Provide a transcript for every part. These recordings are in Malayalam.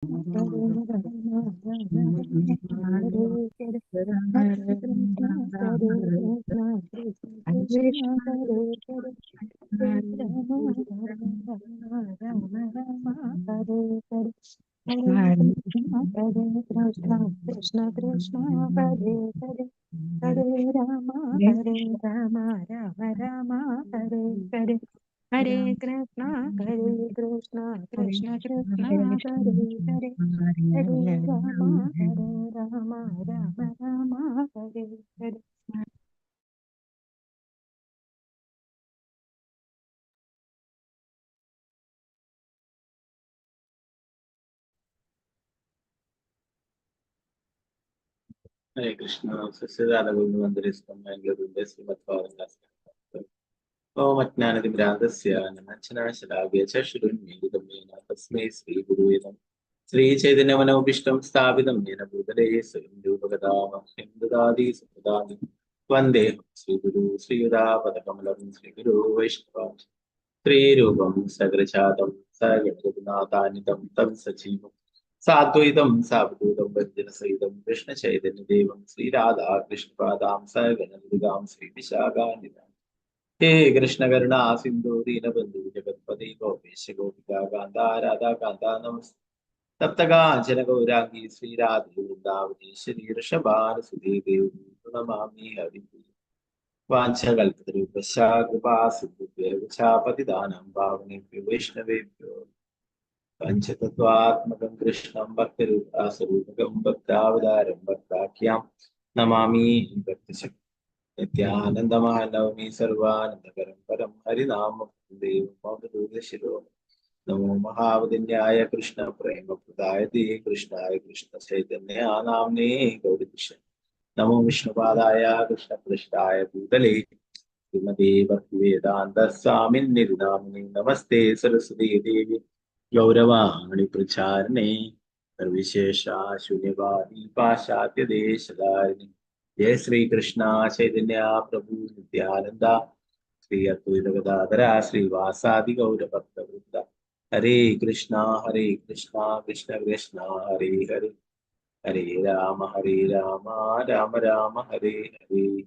Krishna Krishna Hare Hare Hare Rama Hare Rama Rama Rama Hare Hare Hare Krishna Krishna Krishna Hare Hare Hare Rama Rama Rama Hare Hare. Hare Krishna, SRI RADHA GOVINDA SRIMAD Om Ajnanati Brandasya Nanachana Shalabhya Chashurunmilitam Yena Tasmai Sri Gurave Namah Sri Chaitanya Manobishtam Sthapitam Yena Bhutale Swayam Rupakadam Himdadadi Samadani Vandeham Sri Guru Sri Yudapatakamalakam Sri Guru Vaishnava Sri Rupam Sagrachatam Sagadgadanathanitam Tam Sachivam Sadvaitam Savadhutam Vanjana Sahitam Krishna Chaitanya Devam Sri Radha Krishna Padam Saganadhigam Sri Vishakhanidam Hey Krishna Karna Sindhu Dinabandhu Jagatpati Gopesh Gopika Ganda Radha Ganda Namas Taptaga Anjana Gaurangi Sri Radhi Vrindavani Shri Rishabhan Sudhi Devi Pranamami Hari Vancha Kalpatarupasya Kripa Sindhubhya Vichapati Dhanam Bhavani Vaishnavebhyo Panchatattvatmakam Krishnam Bhaktirupa Sarupakam Bhaktavadaram Bhaktakyam Namami Bhakti Nityanandamahanavami Sarvanandakaram Param Harinam Devam Shiro Namo Mahavadinyaya Krishna Prema Pradayati Krishnaya Krishna Chaitanya Namne Gaurikrishna Namo Vishnupadaya Krishna Krishnaya Bhutale Srimati Bhaktivedanta Swamin Nirnamini Namaste Saraswati Devi Gauravani Pracharne Sarvishesha Shunyavadi Pashatya Deshadharini Jai Sri Krishna Chaitanya Prabhu Nityananda Sri Advaita Gadadhara Sri Vasadi Gaura Bhakta Vrinda Hare Krishna Krishna Krishna Hare Hare Hare Rama Rama Rama Hare Hare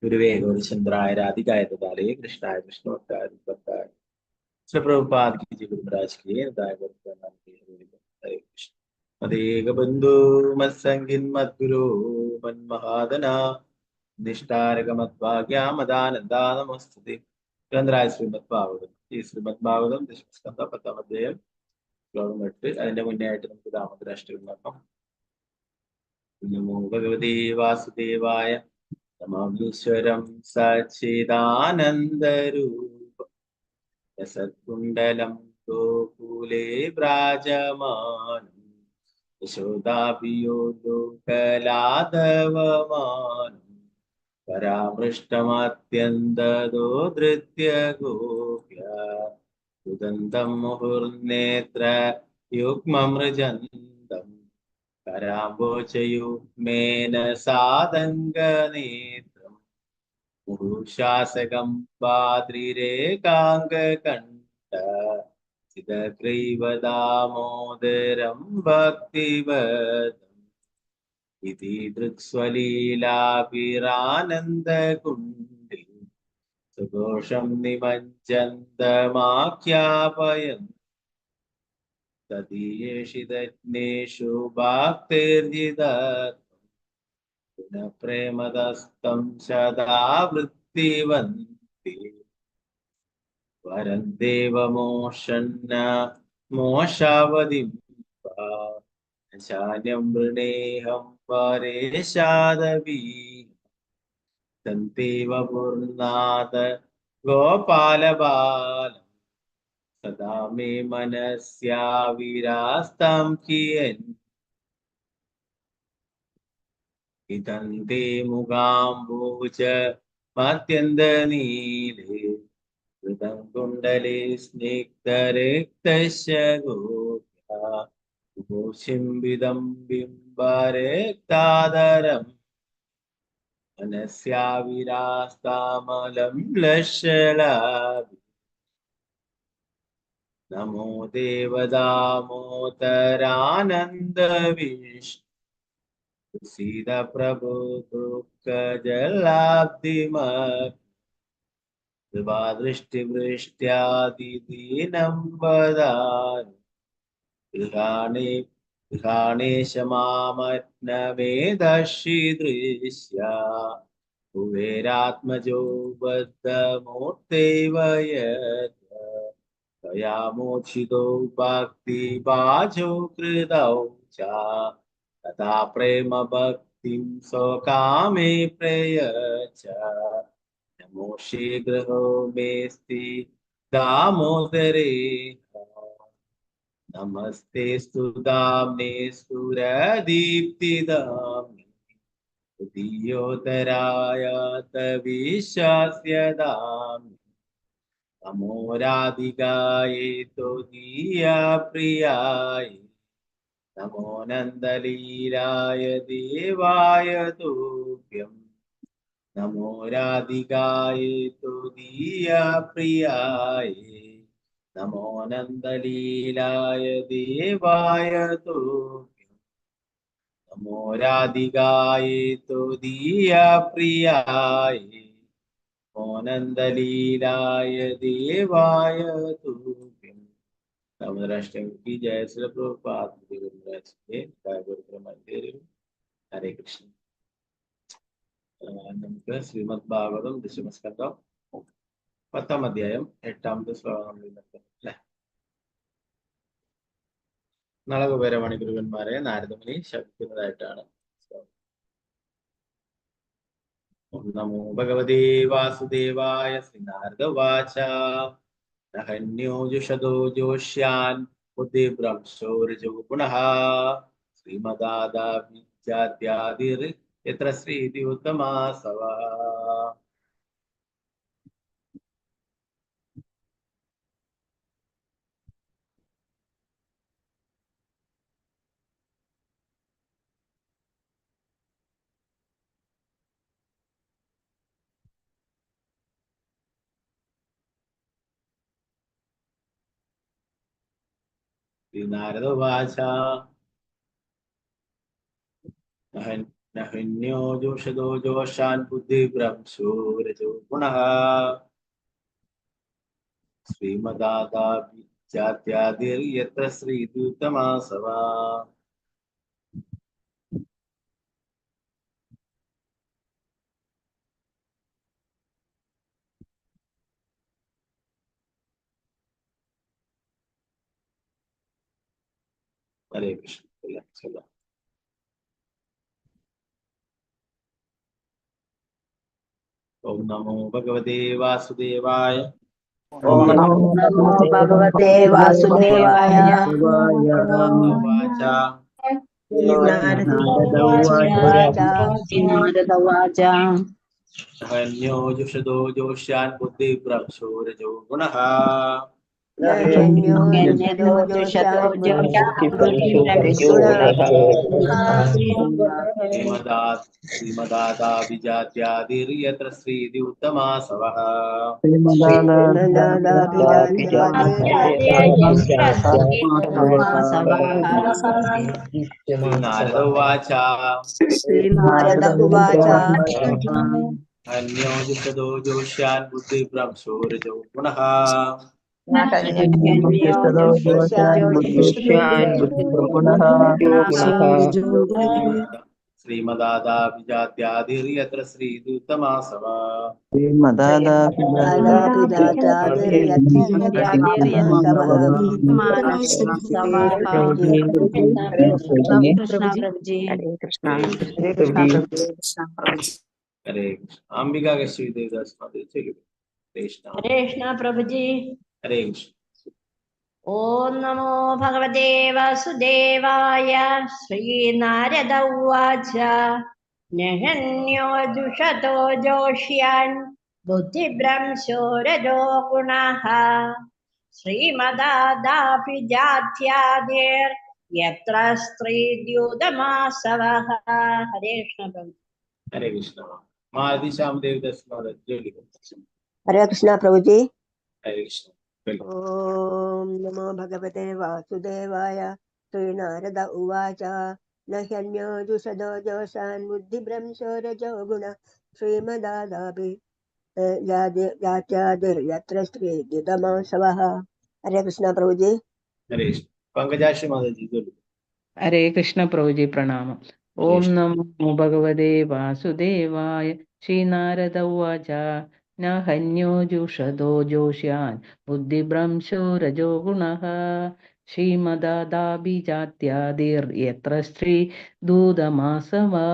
Gurave Gaurachandraya Radhikaya Tadale Krishnaya Krishnavakaya Vipakaya Sri Prabhupada ki Jai Guru Maharaj ki Hridaya Gopala ki Hare Krishna Madhega Bandhu Matsangin Madguru Manmahadana Nishtarika Madhvagya Madananda Namastuti Granthaya Srimad Bhagavatam ഈ ശ്രീമദ് ഭാഗവതം ദശമസ്കന്ധ 10-ാം അധ്യായം ശ്ലോകം 8 അതിന്റെ മുന്നേ ആയിട്ട് നമുക്ക് ദാമോദരാഷ്ടകം നോക്കാം. നമോ ഭഗവതേ വാസുദേവായ നമോശ്വരം സച്ചിദാനന്ദരൂപം രസകുണ്ടലം ഗോകുലേ വ്രാജമാനം യശോദാപിയോ ലോകലാധവമാനം പരാമൃഷ്ടമത്യന്തദോ ധൃത്യ ഗോപ്യ ഉദന്തം മുഹുർനേത്ര യുഗ്മമൃജന്തം കരാംബോജയുഗ്മേന സാദംഗനേത്രം മുഹുശാസകം പാദ്രിരേകാംഗകണ്ഠ ചിദഗ്രീവദാമോദരം ഭക്തിവദം ഇതി ദൃക്സ്വലീലാഭിരാനന്ദകുണ്ഡി സുഘോഷം നിമജ്ജന്തമാഖ്യാപയൻ തദീയേഷിതജ്ഞേഷു ഭക്തിർജിതത്വം പുനഃ പ്രേമദസ്തം സദാ വൃത്തിവന്തി വരം ദേവമോഷന്ന മോഷാവതിം ശാന്യം വൃണേഹം പരേശാദവീ തന്തേവ പൂർണ്ണാദ ഗോപാലബാലം സദാ may മനസ്യാ വിരാസ്തം കിയൻ ഇതന്തേ മുഖാംബോജ മത്യന്തനീലേ ഹൃദം കുണ്ഡലേ സ്നിഗ്ധരക്തസ്യ ഗോപ്യാ Goshimbidam bimbare tadaram Manasya virastamalam lashalabhi नमो देवदामोदरानंद विष्णु सीता प्रभु दुःख जलाब्धिमग्न दृष्टिवृष्ट्यादिदीनं वदामि गृहाणेश मामज्ञवेदर्शि दृश्या कुबेरात्मजो बद्धमूर्तेव यत् तया मोक्षितो भक्तिभाजो कृतौ च तथा प्रेम भक्तिं स्वकामे प्रयच्छ नमो शीघ्रो मेस्ति दामोदरे नमस्ते स्तुदाम्ने सुरदीप्तिदाम्ने उदीयोतराय तविश्वास्य दाम्ने नमो राधिकायै तोदीया प्रियाय नमो नन्दलीलाय देवाय तुभ्यं नमो राधिकायै तोदीया प्रियाय नमो नन्दलीलाय देवाय तुभ्यं नमो राधिकायै तोदीया प्रियाय नमो नन्दलीलाय देवाय तुभ्यं नमोराष्ट्रम की जय। श्री प्रभुपाद हरे कृष्ण। നമുക്ക് ശ്രീമദ് ഭാഗവതം ദശമസ്കന്ധം 10-ാം അധ്യായം 8-ാമത്തെ ശ്ലോകം അല്ലെ. നളകുബേരമണി ഗുരുവന്മാരെ നാരദമുനി ശപിക്കുന്നതായിട്ടാണ്. ഓം നമോ ഭഗവതേ വാസുദേവായ. ശ്രീനാരദ ഉവാച നഹന്യോ ജുഷതോ ജോഷ്യാൻ ബുദ്ധിഭ്രംശോരജോ ഗുണഃ ശ്രീമദാദാവിജാത്യാദിർ യത്ര ശ്രീതി ഉത്തമാസവ. ശ്രീനാരദ ഉവാച നഹന്യോ ജോഷതോ ജോഷാൻ ബുദ്ധിഭ്രംശോരജോ ഗുണഃ ശ്രീമദാദാവിജാത്യാദിർ യത്ര ശ്രീതി ഉത്തമാസവ. ഹരേ കൃഷ്ണ. ഓം നമോ ഭഗവതേ വാസുദേവായ. ഓം നമോ ഭഗവതേ വാസുദേവായ. ഉവാച നാരദ ഉവാച നഹന്യോ ജുഷതോ ജോഷ്യാൻ ബുദ്ധിഭ്രംശോരജോ ഗുണഃ ശ്രീമദാദാവിജാത്യാദിർ യത്ര ശ്രീതി ഉത്തമാസവഃ. ശ്രീനാരദ ഉവാച നഹന്യോ ജുഷതോ ജോഷ്യാൻ ബുദ്ധിഭ്രംശോരജോ ഗുണഃ ശ്രീമദാദാവിജാത്യാദിർ യത്ര ശ്രീതി ഉത്തമാസവഃ. हरे अंबिका के श्री देवदास माता चलिए. कृष्ण प्रभुजी. हरे कृष्ण. ओम नमो भगवते वासुदेवाय. श्रीनारद उवाच नहन्यो जुषतो जोष्यान् बुद्धिभ्रंशोरजो गुणः श्रीमदादापिजात्यादिर् यत्र स्त्रीद्युतमासवः. हरे कृष्ण प्रभु. हरे कृष्ण. मालती श्याम देवदास माता चलिए. हरे कृष्ण प्रभुजी. हरे कृष्ण. ॐ नमो भगवते वासुदेवाय श्रीनारद उवाच न ह्यन्यो जुषदो जोषान् बुद्धिभ्रंशो रजो गुण श्रीमदादापि जात्यादिर्यत्र स्त्रीद्युतमासवः। हरे कृष्ण प्रभु जी। हरे कृष्ण। पंकजाक्षी माता जी बोलो। हरे कृष्ण प्रभु जी प्रणाम। ओम नमो भगवते वासुदेवाय। श्रीनारद उवाच न हन्यो जुषदो जोष्यान् बुद्धिभ्रंशो रजो गुणः श्रीमदादाभिजात्यादिर्यत्र स्त्री दूतमासवा।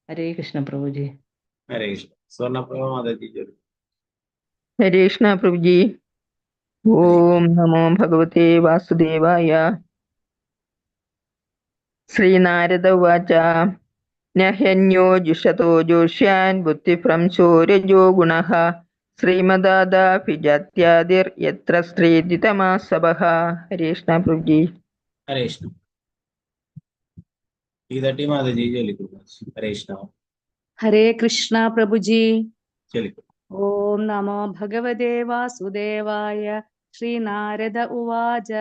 हरे कृष्ण प्रभु जी। हरे कृष्ण। स्वर्णप्रभा माता जी बोलो। हरे कृष्ण प्रभु जी। ओम नमो भगवते वासुदेवाय। श्रीनारद उवाच न ह्यन्यो जुषतो जोष्यान् बुद्धिभ्रंशो रजो गुणः श्रीमदादाभिजात्यादिर्यत्र स्त्रीद्युतमासवः। हरे कृष्ण प्रभु जी। हरे कृष्ण। गीता माता जी बोलो। हरे कृष्ण। हरे कृष्ण प्रभु जी। चलिए। ओम नमो भगवते वासुदेवाय। श्रीनारद उवाच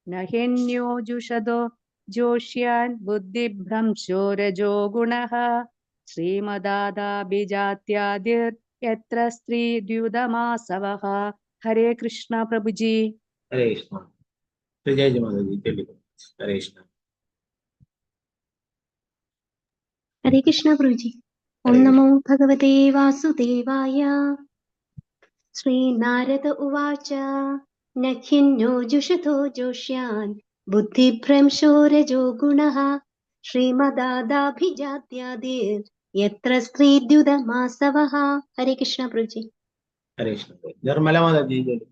न ह्यन्यो जुषदो जोष्यान् बुद्धिभ्रंशो रजो गुणः श्रीमदादाभिजात्यादिर्यत्र स्त्रीद्युतमासवः। हरे कृष्ण प्रभु जी। हरे कृष्ण। जय जय माता जी बोलो। हरे कृष्ण। हरे कृष्ण प्रभुजी। ओम नमो भगवते वासुदेवाय। श्रीनारद उवाच न खिन्नो जुषतो जोष्यान् बुद्धिभ्रंशो रजो गुणः श्रीमदादाभिजात्यादिर्यत्र स्त्रीद्युतमासवः। हरे कृष्ण प्रभुजी। हरे कृष्ण। निर्मला माता जी बोलो।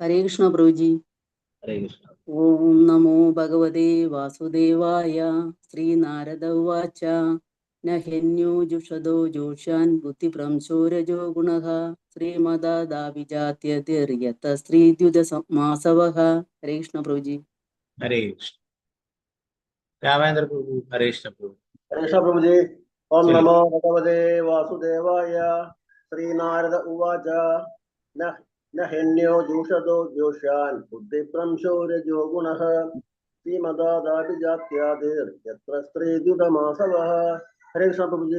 हरे कृष्ण प्रभु जी। हरे कृष्ण। ओम नमो भगवते वासुदेवाय। श्रीनारद उवाच न ह्यन्यो जुषदो जोषान् बुद्धिभ्रंशो रजो गुणः श्रीमदादाभिजात्यादिर्यत्र स्त्रीद्युतमासवः। हरे कृष्ण प्रभु जी। हरे कृष्ण। रामेंद्र प्रभु। हरे कृष्ण प्रभु। हरे कृष्ण प्रभु जी। ओम चलिए। नमो भगवते वासुदेवाय। श्रीनारद उवाच न ह्यन्यो जुषदो जोष्यान् बुद्धिभ्रंशो रजो गुणः श्रीमदादाभिजात्यादिर्यत्र स्त्रीद्युतमासवः। हरे कृष्ण प्रभु जी।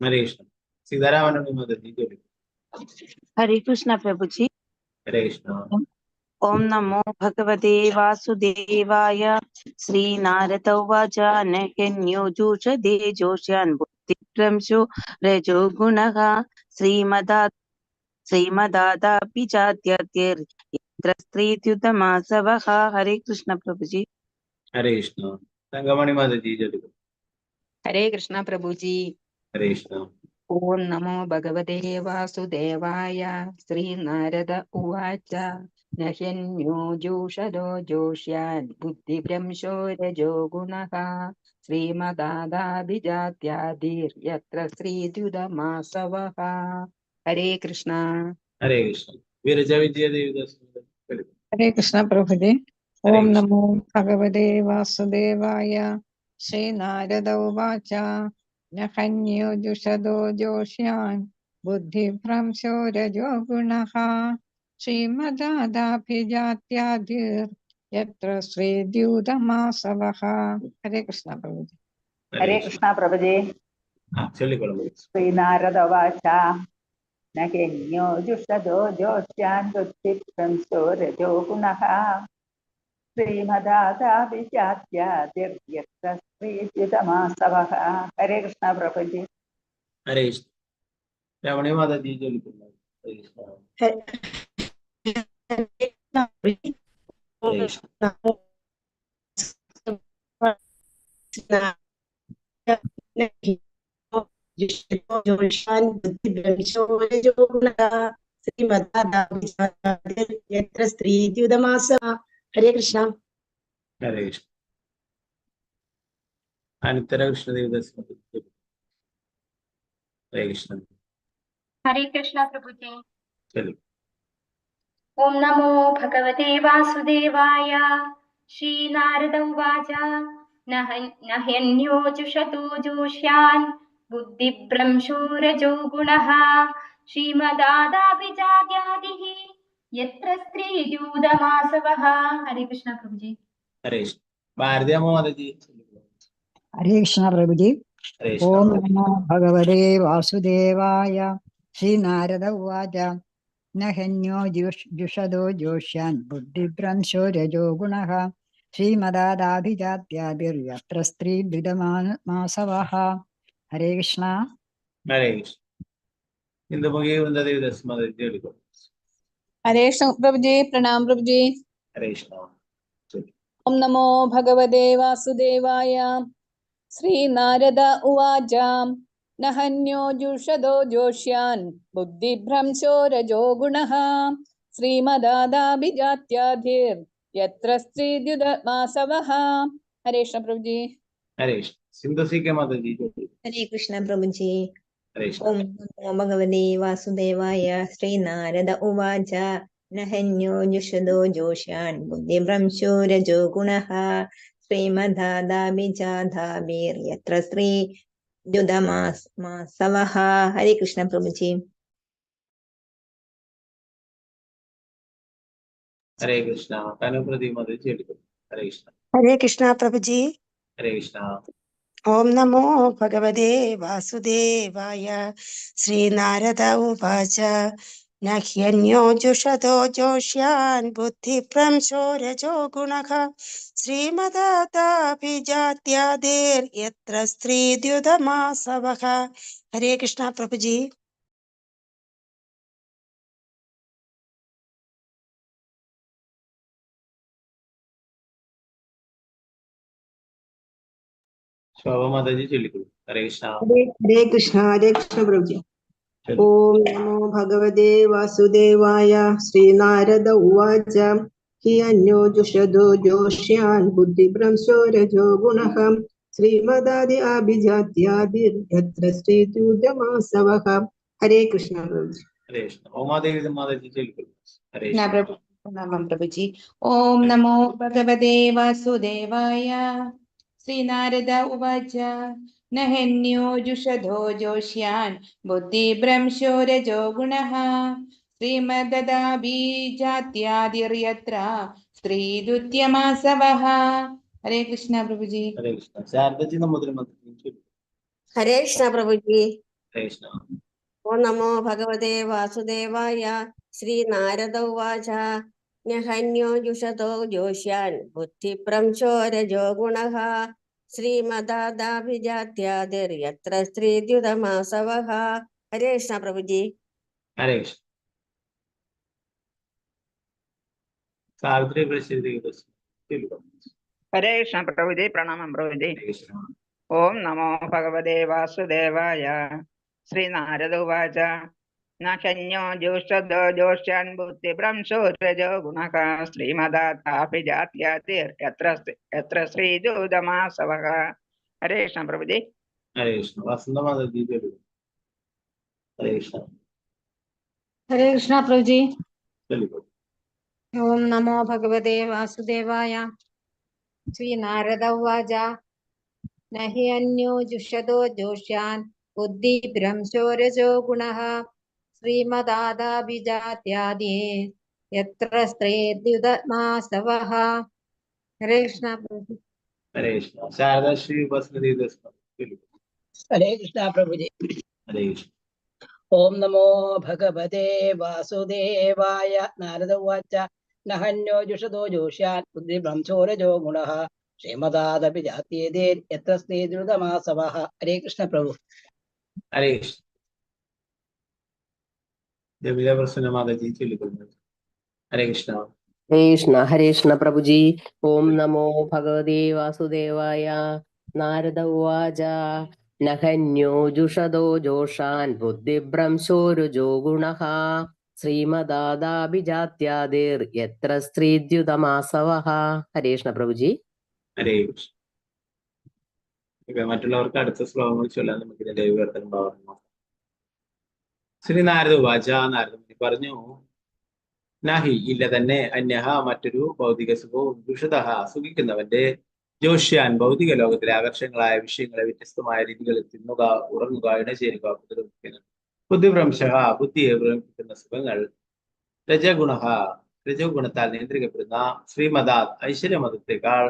हरे कृष्ण। सीतारामन माता जी बोलो। हरे कृष्ण प्रभु जी। हरे कृष्ण। ओम नमो भगवते वासुदेवाय। श्रीनारद उवाच न ह्यन्यो जुषदे जोष्यान् बुद्धिभ्रंशो रजो गुणः श्रीमदादाभिजात्यादिर्यत्र स्त्रीद्युतमासवः। हरे कृष्ण प्रभु जी। हरे कृष्ण। संगमणि माता जी बोलो। हरे कृष्ण प्रभु जी। हरे कृष्ण। ओम नमो भगवते वासुदेवाय। श्रीनारद उवाच न ह्यन्यो जुषदो जोष्यान् बुद्धिभ्रंशो रजो गुणः श्रीमदादाभिजात्यादिर्यत्र स्त्रीद्युतमासवः। हरे कृष्ण। हरे कृष्ण। विरजा विजय देवी दास माता जी बोलो। हरे कृष्ण प्रभु जी। हरे ओम कृष्ण। नमो भगवते वासुदेवाय। श्रीनारद उवाच न हन्यो जुषदो जोष्यान् बुद्धिभ्रंशो रजो गुणः श्रीमदादाभिजात्यादिर्यत्र स्वेद्युतमासवः। हरे कृष्ण प्रभु जी। हरे हरे कृष्ण। कृष्ण प्रभु जी। हाँ चलिए बोलो। श्रीनारद उवाच न ह्यन्यो जुषदो जोष्यान् बुद्धिभ्रंशो रजो गुणः श्रीमदादाभिजात्यादिर्यत्र स्त्रीद्युतमासवः। हरे कृष्ण प्रभु जी। हरे कृष्ण। रमणी माता जी बोलो। हरे कृष्ण। हरे कृष्ण। हरे कृष्ण। हरे कृष्ण। अनितर कृष्ण देवी दास माता जी बोलो। हरे कृष्ण। हरे कृष्ण प्रभु जी। चलिए। ओम नमो भगवते वासुदेवाय। श्रीनारद उवाच न ह्यन्यो जुषतो जोष्यान् बुद्धिभ्रंशो रजो गुणः श्रीमदादाभिजात्यादिः यत्र स्त्रीद्यूतमासवः। हरे कृष्ण प्रभु जी। हरे कृष्ण। भारतीय माता जी। हरे कृष्ण प्रभु जी। हरे ओम कृष्ण। नमो भगवते वासुदेवाय। श्री नारद उवाच न हन्यो जुषदो जोष्यान् बुद्धिभ्रंशो रजो गुणः श्रीमदादाभिजात्याभिर्यत्र स्त्रीद्विदमासवः। हरे कृष्ण। हरे कृष्ण। इंदु मुगे वंदे देवी दस्माद जी को। हरे कृष्ण प्रभु जी, प्रणाम प्रभु जी। हरे कृष्ण। ओम नमो भगवते वासुदेवाय। श्री नारद उवाच न हन्यो जुषदो जोष्यान् बुद्धिभ्रंशो रजो गुणः श्रीमदादाभिजात्याधिर्यत्र स्त्रीद्युतमासवः। हरे कृष्ण प्रभु जी। हरे कृष्ण। सिंधु सी के माता जी। हरे कृष्ण प्रभु जी। हरे कृष्ण। ओम नमो भगवते वासुदेवाय। श्रीनारद उवाच न हन्यो जुषदो जोष्यान् बुद्धिभ्रंशो रजो गुणः श्रीमदादाभिजाताभिर्यत्र स्त्रीद्युतमासवः। हरे कृष्ण प्रभु जी। हरे कृष्ण। कानुप्रति माता जी को। हरे कृष्ण। हरे कृष्ण प्रभु जी। हरे कृष्ण। ओम नमो भगवते वासुदेवाय। श्री नारद उवाच न ह्यन्यो जुषतो जोष्यान् बुद्धिभ्रंशो रजो गुणः श्रीमदादाभिजात्यादेर्यत्र स्त्रीद्युतमासवः। हरे कृष्ण प्रभु जी। शोभा माता जी को। हरे कृष्ण। हरे कृष्ण प्रभु जी। ओम नमो भगवते वासुदेवाय। श्रीनारद उवाच हि जुषदो जोष्यान् बुद्धिभ्रंशो रजो गुणः श्रीमदादि अभिजात्यादिर्यत्र स्त्रीद्युतमासवः। हरे कृष्ण प्रभु जी। हरे कृष्ण। उमा देवी माता जी को। हरे कृष्ण कृष्ण। प्रभु प्रणामं प्रभु जी। ओम नमो भगवते वासुदेवाय। श्रीनारद उवाच न हन्यो जुषधो जोष्यान् बुद्धिभ्रंशो रजो गुणः श्रीमददाभिजात्यादिर्यत्र स्त्रीदुत्यमासवः। हरे कृष्ण प्रभु जी। हरे कृष्ण। शारदा जी नमोदर माता जी। हरे कृष्ण प्रभु जी। हरे कृष्ण। ओम नमो भगवते वासुदेवाय। श्री नारद उवाच न हन्यो जुषतो जोष्यान् बुद्धिभ्रंशो रजो गुणः श्रीमदादाभिजात्यादिर्यत्र स्त्रीद्युतमासवः। हरे कृष्ण प्रभु जी। हरे कृष्ण। सावित्री प्रसिद्धि को। हरे कृष्ण प्रभु जी। प्रणामं प्रभु जी। हरे कृष्ण। ओम नमो भगवते वासुदेवाय। श्री नारद उवाच न शन्यो जुषदो जोष्यान् बुद्धिभ्रंशो रजो गुणः श्रीमदादाभिजात्यादिर्यत्र श्रीद्युतमासवः। हरे कृष्ण प्रभु जी। हरे कृष्ण। वसंत माता जी को। हरे कृष्ण। हरे कृष्ण प्रभु जी। चलिए। ओम नमो भगवते वासुदेवाय। श्री नारद उवाच न हि अन्यो जुषदो जोष्यान् बुद्धिभ्रंशो रजो गुणः श्रीमदादाभिजात्यादि यत्र स्त्रीद्युतमासवः। हरे कृष्ण प्रभु जी। हरे कृष्ण। शारदा श्री बसंती दस्मा। हरे कृष्ण प्रभु जी। हरे कृष्ण। ओम नमो भगवते वासुदेवाय। नारद उवाच न हन्यो जुषदो जोष्यान् बुद्धिभ्रंशो रजो गुणः श्रीमदादभिजात्येदेर्यत्र स्त्रीद्युतमासवः। हरे कृष्ण प्रभु। हरे कृष्ण। जमीला प्रसन्न माता जी चलिए। हरे कृष्ण। हरे कृष्ण प्रभु जी। ओम नमो भगवते वासुदेवाय। नारद उवाच न हन्यो जुषदो जोषान् बुद्धिभ्रंशो रजो गुणः श्रीमदादाभिजात्यादिर्यत्र स्त्रीद्युतमासवः। हरे कृष्ण प्रभु जी। हरे कृष्ण. മറ്റുള്ളവർക്ക് അടുത്ത ശ്ലോകങ്ങൾ ചൊല്ലാൻ നമുക്ക് ദൈവവർത്തനം ഭാവം. ശ്രീ നാരദ ഉവാച. നാരദമുനി പറഞ്ഞു, നാഹി ഇല്ല തന്നെ, അന്യഹ മറ്റൊരു ഭൗതിക സുഖവും ദുഷിതഹ സുഖിക്കുന്നവന്റെ ജോഷ്യാൻ ഭൗതിക ലോകത്തിലെ ആകർഷങ്ങളായ വിഷയങ്ങളെ വ്യത്യസ്തമായ രീതികളിൽ തിന്നുക, ഉറങ്ങുക, ഇണചേരുക, ബുദ്ധിഭ്രംശ ബുദ്ധിയെ ഭ്രമിപ്പിക്കുന്ന സുഖങ്ങൾ രജഗുണ രജോഗുണത്താൽ നിയന്ത്രിക്കപ്പെടുന്ന ശ്രീമദാത് ഐശ്വര്യമതത്തെക്കാൾ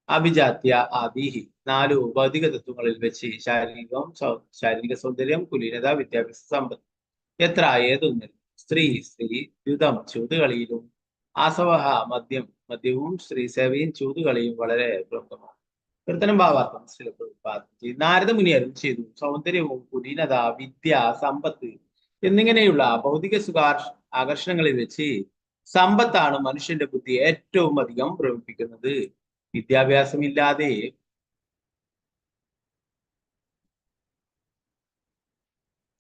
അഭിജാത്യ ആദിഹി 4 ഭൗതിക തത്വങ്ങളിൽ വെച്ച് ശാരീരിക സൗന്ദര്യം, കുലീനത, വിദ്യാഭ്യാസ, സമ്പത്ത് എത്ര ഏതൊന്നിൽ സ്ത്രീ ദ്യുതം ചൂതുകളിയിലും ആസവഹ മദ്യവും സേവയും ചൂതുകളിയും വളരെ പ്രമുഖമാണ്. കീർത്തനം ഭാവാർത്ഥം നാരദ മുനി അരുൾ ചെയ്തു, സൗന്ദര്യവും കുലീനത, വിദ്യ, സമ്പത്ത് എന്നിങ്ങനെയുള്ള ഭൗതിക ആകർഷണങ്ങളിൽ വെച്ച് സമ്പത്താണ് മനുഷ്യന്റെ ബുദ്ധി ഏറ്റവും അധികം പ്രവർത്തിക്കുന്നത്. വിദ്യാഭ്യാസമില്ലാതെ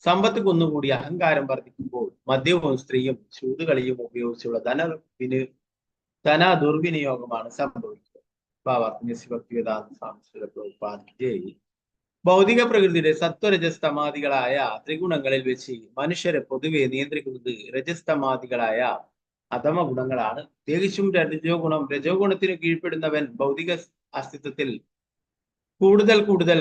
സമ്പത്ത് കുന്നുകൂടി അഹങ്കാരം വർദ്ധിക്കുമ്പോൾ മദ്യവും സ്ത്രീയും ചൂതുകളിയും ഉപയോഗിച്ചുള്ള ധന ദുർവിനിയോഗമാണ് സംഭവിക്കുന്നത്. ഭൗതിക പ്രകൃതിയുടെ സത്വരജസ്തമാദികളായ ത്രിഗുണങ്ങളിൽ വെച്ച് മനുഷ്യരെ പൊതുവെ നിയന്ത്രിക്കുന്നത് രജസ്തമാദികളായ അധമ ഗുണങ്ങളാണ്. പ്രത്യേകിച്ചും രജോഗുണത്തിന് കീഴ്പ്പെടുന്നവൻ ഭൗതിക അസ്തിത്വത്തിൽ കൂടുതൽ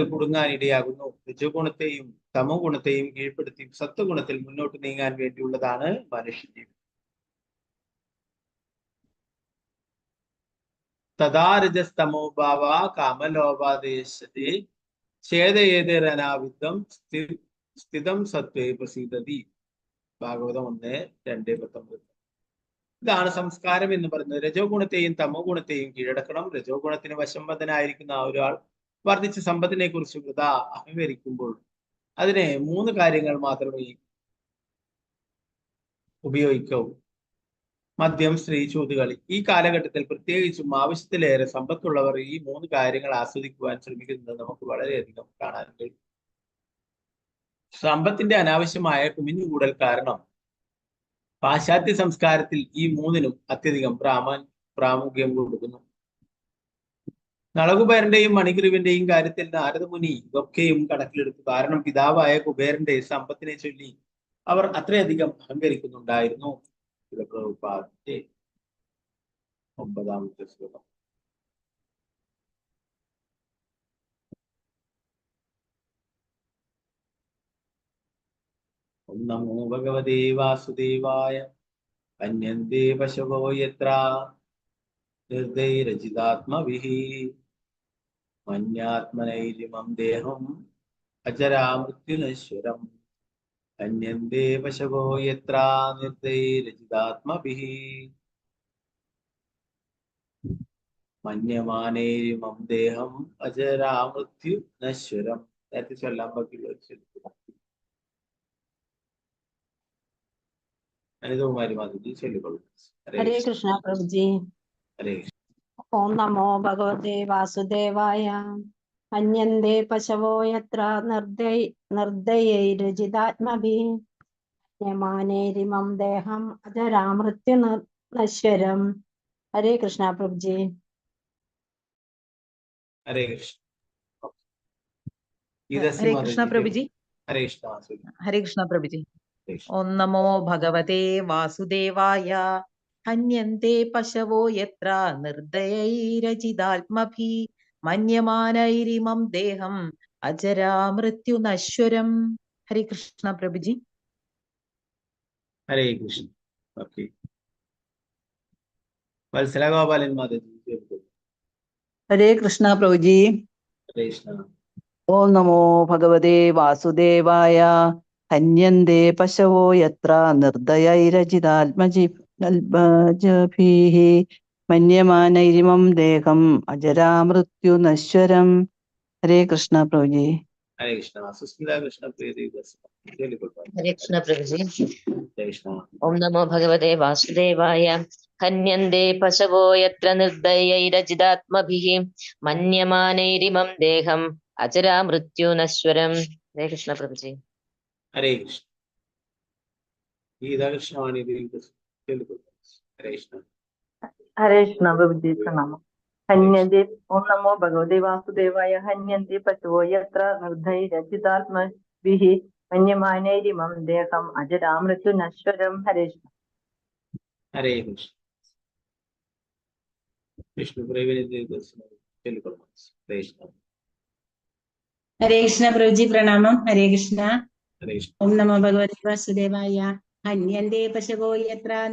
കുടുങ്ങാനിടയാകുന്നു. രജോഗുണത്തെയും തമോ ഗുണത്തെയും കീഴ്പ്പെടുത്തി സത്വഗുണത്തിൽ മുന്നോട്ട് നീങ്ങാൻ വേണ്ടിയുള്ളതാണ് മനുഷ്യജീവിതം. തഥാ രജസ്തമോ ഭാവ കാമലോപാദേശത്തെ ഛേദയേതരനാവിധം സ്ഥിതം സത്വേ പ്രസീദതി. ഭാഗവതം 1:2-19. ഇതാണ് സംസ്കാരം എന്ന് പറയുന്നത്. രജോ ഗുണത്തെയും തമോ ഗുണത്തെയും കീഴടക്കണം. രജോ ഗുണത്തിന് വശംബദ്ധനായിരിക്കുന്ന ഒരാൾ വർദ്ധിച്ച സമ്പത്തിനെ കുറിച്ച് വൃഥാ അഹങ്കരിക്കുമ്പോൾ അതിനെ 3 കാര്യങ്ങൾ മാത്രമേ ഉപയോഗിക്കൂ: മദ്യം, സ്ത്രീ, ചൂതുകളി. ഈ കാലഘട്ടത്തിൽ പ്രത്യേകിച്ചും ആവശ്യത്തിലേറെ സമ്പത്തുള്ളവർ ഈ 3 കാര്യങ്ങൾ ആസ്വദിക്കുവാൻ ശ്രമിക്കുന്നത് നമുക്ക് വളരെയധികം കാണാൻ കഴിയും. സമ്പത്തിന്റെ അനാവശ്യമായ കുമിഞ്ഞുകൂടൽ കാരണം പാശ്ചാത്യ സംസ്കാരത്തിൽ ഈ 3നും അത്യധികം പ്രാമുഖ്യം കൊടുക്കുന്നു. നളകുബേരന്റെയും മണിഗ്രീവന്റെയും കാര്യത്തിൽ നാരദമുനി ഇതൊക്കെയും കണക്കിലെടുത്തു. കാരണം പിതാവായ കുബേരന്റെ സമ്പത്തിനെ ചൊല്ലി അവർ അത്രയധികം അഹങ്കരിക്കുന്നുണ്ടായിരുന്നു. 9-ാമത്തെ ശ്ലോകം. ഓം നമോ ഭഗവതേ വാസുദേവായ. അന്യന്തേ പശവോ യത്ര നിർദൈരജിതാത്മഭിഃ മന്യാത്മനൈരിമം ദേഹം അജരാമൃത്യുനശ്വരം. അന്യന്തേ പശവോ യത്ര നിർദൈരജിതാത്മഭിഃ മന്യമാനൈരിമം ദേഹം അജരാമൃത്യുനശ്വരം. നേരത്തെ ചൊല്ലാൻ ബാക്കിയുള്ള അനിതകുമാരി മാധുജി ചൊല്ലിക്കൊള്ളു. ഹരേ കൃഷ്ണ പ്രഭുജി. ഹരേ കൃഷ്ണ. ഓം നമോ ഭഗവതേ വാസുദേവായ. അന്യന്തേ പശവോ യത്ര നിർദയൈരജിതാത്മഭിഃ മന്യമാനൈരിമം ദേഹം അജരാമൃത്യു നശ്വരം. ഹരേ കൃഷ്ണ പ്രഭുജി. ഹരേ കൃഷ്ണ. ഹരേ കൃഷ്ണ പ്രഭുജി. ഹരേ കൃഷ്ണ. ഹരേ കൃഷ്ണ പ്രഭുജി. ഓം നമോ ഭഗവതേ വാസുദേവായ. ഹന്യന്തേ പശവോ യത്ര നിർദയൈരജിതാത്മഭിഃ മന്യമാനൈരിമം ദേഹം അജരാമൃത്യു നശ്വരം. ഹരേ കൃഷ്ണ പ്രഭുജി. ഹരേ കൃഷ്ണ. ഓക്കെ. വത്സല ഗോപാലൻ മാധവജി. ഹരേ കൃഷ്ണ പ്രഭുജി. ഹരേ കൃഷ്ണ. ഓം നമോ ഭഗവതേ വാസുദേവായ. ഹന്യന്തേ പശവോ യത്ര നിർദയൈരജിതാത്മഭിഃ മന്യമാനൈരിമം ദേഹം അജരാമൃത്യു നശ്വരം. ഹരേ കൃഷ്ണ പ്രഭുജി. ഹരേ കൃഷ്ണ. സുസ്മിത കൃഷ്ണ പ്രിയ. ഹരേ കൃഷ്ണ പ്രഭുജി. ഓം നമോ ഭഗവതേ വാസുദേവായ. ഹന്യന്തേ പശവോ യത്ര നിർദയൈരജിതാത്മഭിഃ മന്യമാനൈരിമം ദേഹം അജരാമൃത്യു നശ്വരം. ഹരേ കൃഷ്ണ പ്രഭുജി. ഹരേ കൃഷ്ണ. ഗീതാകൃഷ്ണവാണി. ഹരേ കൃഷ്ണ. ഹരേ കൃഷ്ണ പ്രഭുജി. പ്രണാമം. ഹന്യന്തേ. ഓം നമോ ഭഗവതേ വാസുദേവായ. ഹന്യന്തേ പശവോ യത്ര നിർദയൈരജിതാത്മഭിഃ മന്യമാനൈരിമം ദേഹം അജരാമൃത്യു നശ്വരം. ഹരേ കൃഷ്ണ. ഹരേ കൃഷ്ണ. വിഷ്ണു പ്രേമിനെ. ഹരേ കൃഷ്ണ പ്രഭുജി. പ്രണാമം. ഹരേ കൃഷ്ണ. ഹരേ കൃഷ്ണ. ഓം നമോ ഭഗവതേ വാസുദേവായ. ഹന്യന്തേ പശവോ യത്ര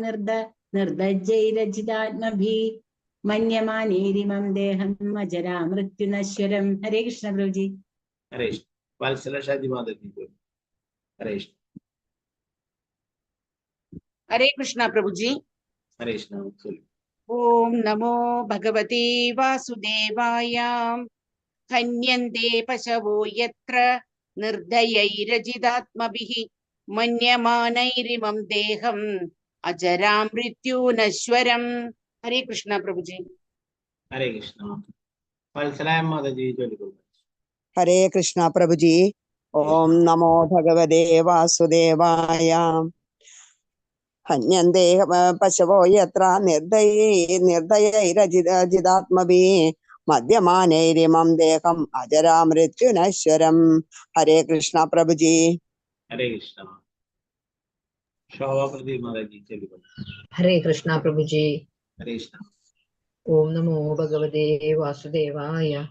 നിർദ്ദജ്ജൈരജിതാത്മഭി മന്യമാനേരിമം ദേഹം അജരാ മൃത്യുനശ്വരം. ഹരേ കൃഷ്ണ പ്രഭുജി. ഹരേ കൃഷ്ണ. വത്സല ഷാജി മാതാജി. ഹരേ കൃഷ്ണ. ഹരേ കൃഷ്ണ പ്രഭുജി. ഹരേ കൃഷ്ണ. ഓം നമോ ഭഗവതേ വാസുദേവായ. ഹന്യന്തേ പശവോ യത്ര നിർദ്ദയൈരജിതാത്മഭിഃ മന്യമാനൈരിമം ദേഹം അജരാം മൃത്യുനശ്വരം. ഹരേ കൃഷ്ണ പ്രഭുജി. ഹരേ കൃഷ്ണ. വത്സലായ മാതാജി. ഹരേ കൃഷ്ണ പ്രഭുജി. ഓം നമോ ഭഗവതേ വാസുദേവായ. ഹന്യന്തേ പശവോ യത്ര നിർദ്ദയൈരജിതാത്മഭിഃ മദ്യമാനൈരിമം ദേഹം അജരാ മൃത്യുനശ്വരം. ഹരേ കൃഷ്ണ പ്രഭുജി. ഹരേ കൃഷ്ണ. ശോഭാപ്രതി മാതാജി. ഹരേ കൃഷ്ണ പ്രഭുജി. ഹരേ കൃഷ്ണ. ഓം നമോ ഭഗവതേ വാസുദേവായ.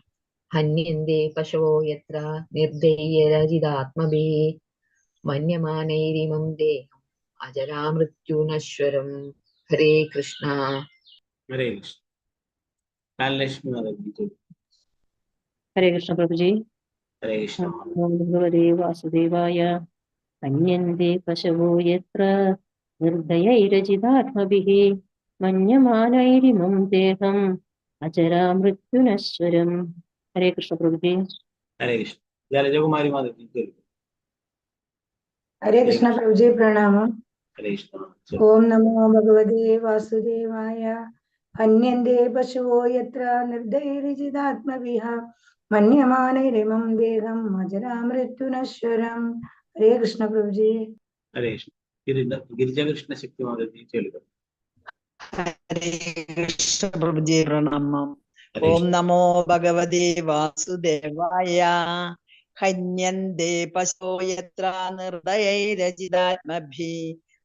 ഹന്യന്തേ പശവോ യത്ര നിർദ്ദയൈരജിതാത്മഭിഃ മന്യമാനൈരിമം ദേഹം അജരാ മൃത്യുനശ്വരം. ഹരേ കൃഷ്ണ. ഹരേ കൃഷ്ണ. ലക്ഷ്മി മാതാജി. ഹരേ കൃഷ്ണ പ്രഭുജി. ഹരേ കൃഷ്ണ. ഓം ഭഗവതേ വാസുദേവായ. ഹന്യന്തേ പശവോ യത്ര നിർദ്ദയൈരജിതാത്മഭിഃ മന്യമാനൈരിമം ദേഹം അജരാ മൃത്യുനശ്വരം. ഹരേ കൃഷ്ണ പ്രഭുജി. ഹരേ കൃഷ്ണ. ജലജകുമാരി മാതാജി. ഹരേ കൃഷ്ണ പ്രഭുജി. പ്രണാമം. ഹരേ കൃഷ്ണ. ഓം നമോ ഭഗവതേ വാസുദേവായ. ഹന്യന്തേ പശവോ യത്ര നിർദ്ദയൈരജിതാത്മഭിഃ മന്യമാനൈരിമം ദേഹം അജരാ മൃത്യുനശ്വരം. ഹരേ കൃഷ്ണ പ്രഭുജി. ഹരേ കൃഷ്ണ. ഗിരിജകൃഷ്ണ ശക്തി മാതാജി. ഹരേ കൃഷ്ണ പ്രഭുജി. പ്രണാമം. ഓം നമോ ഭഗവതേ വാസുദേവായ. ഹന്യന്തേ പശോ യത്ര നിർദ്ദയൈരജിതാത്മഭിഃ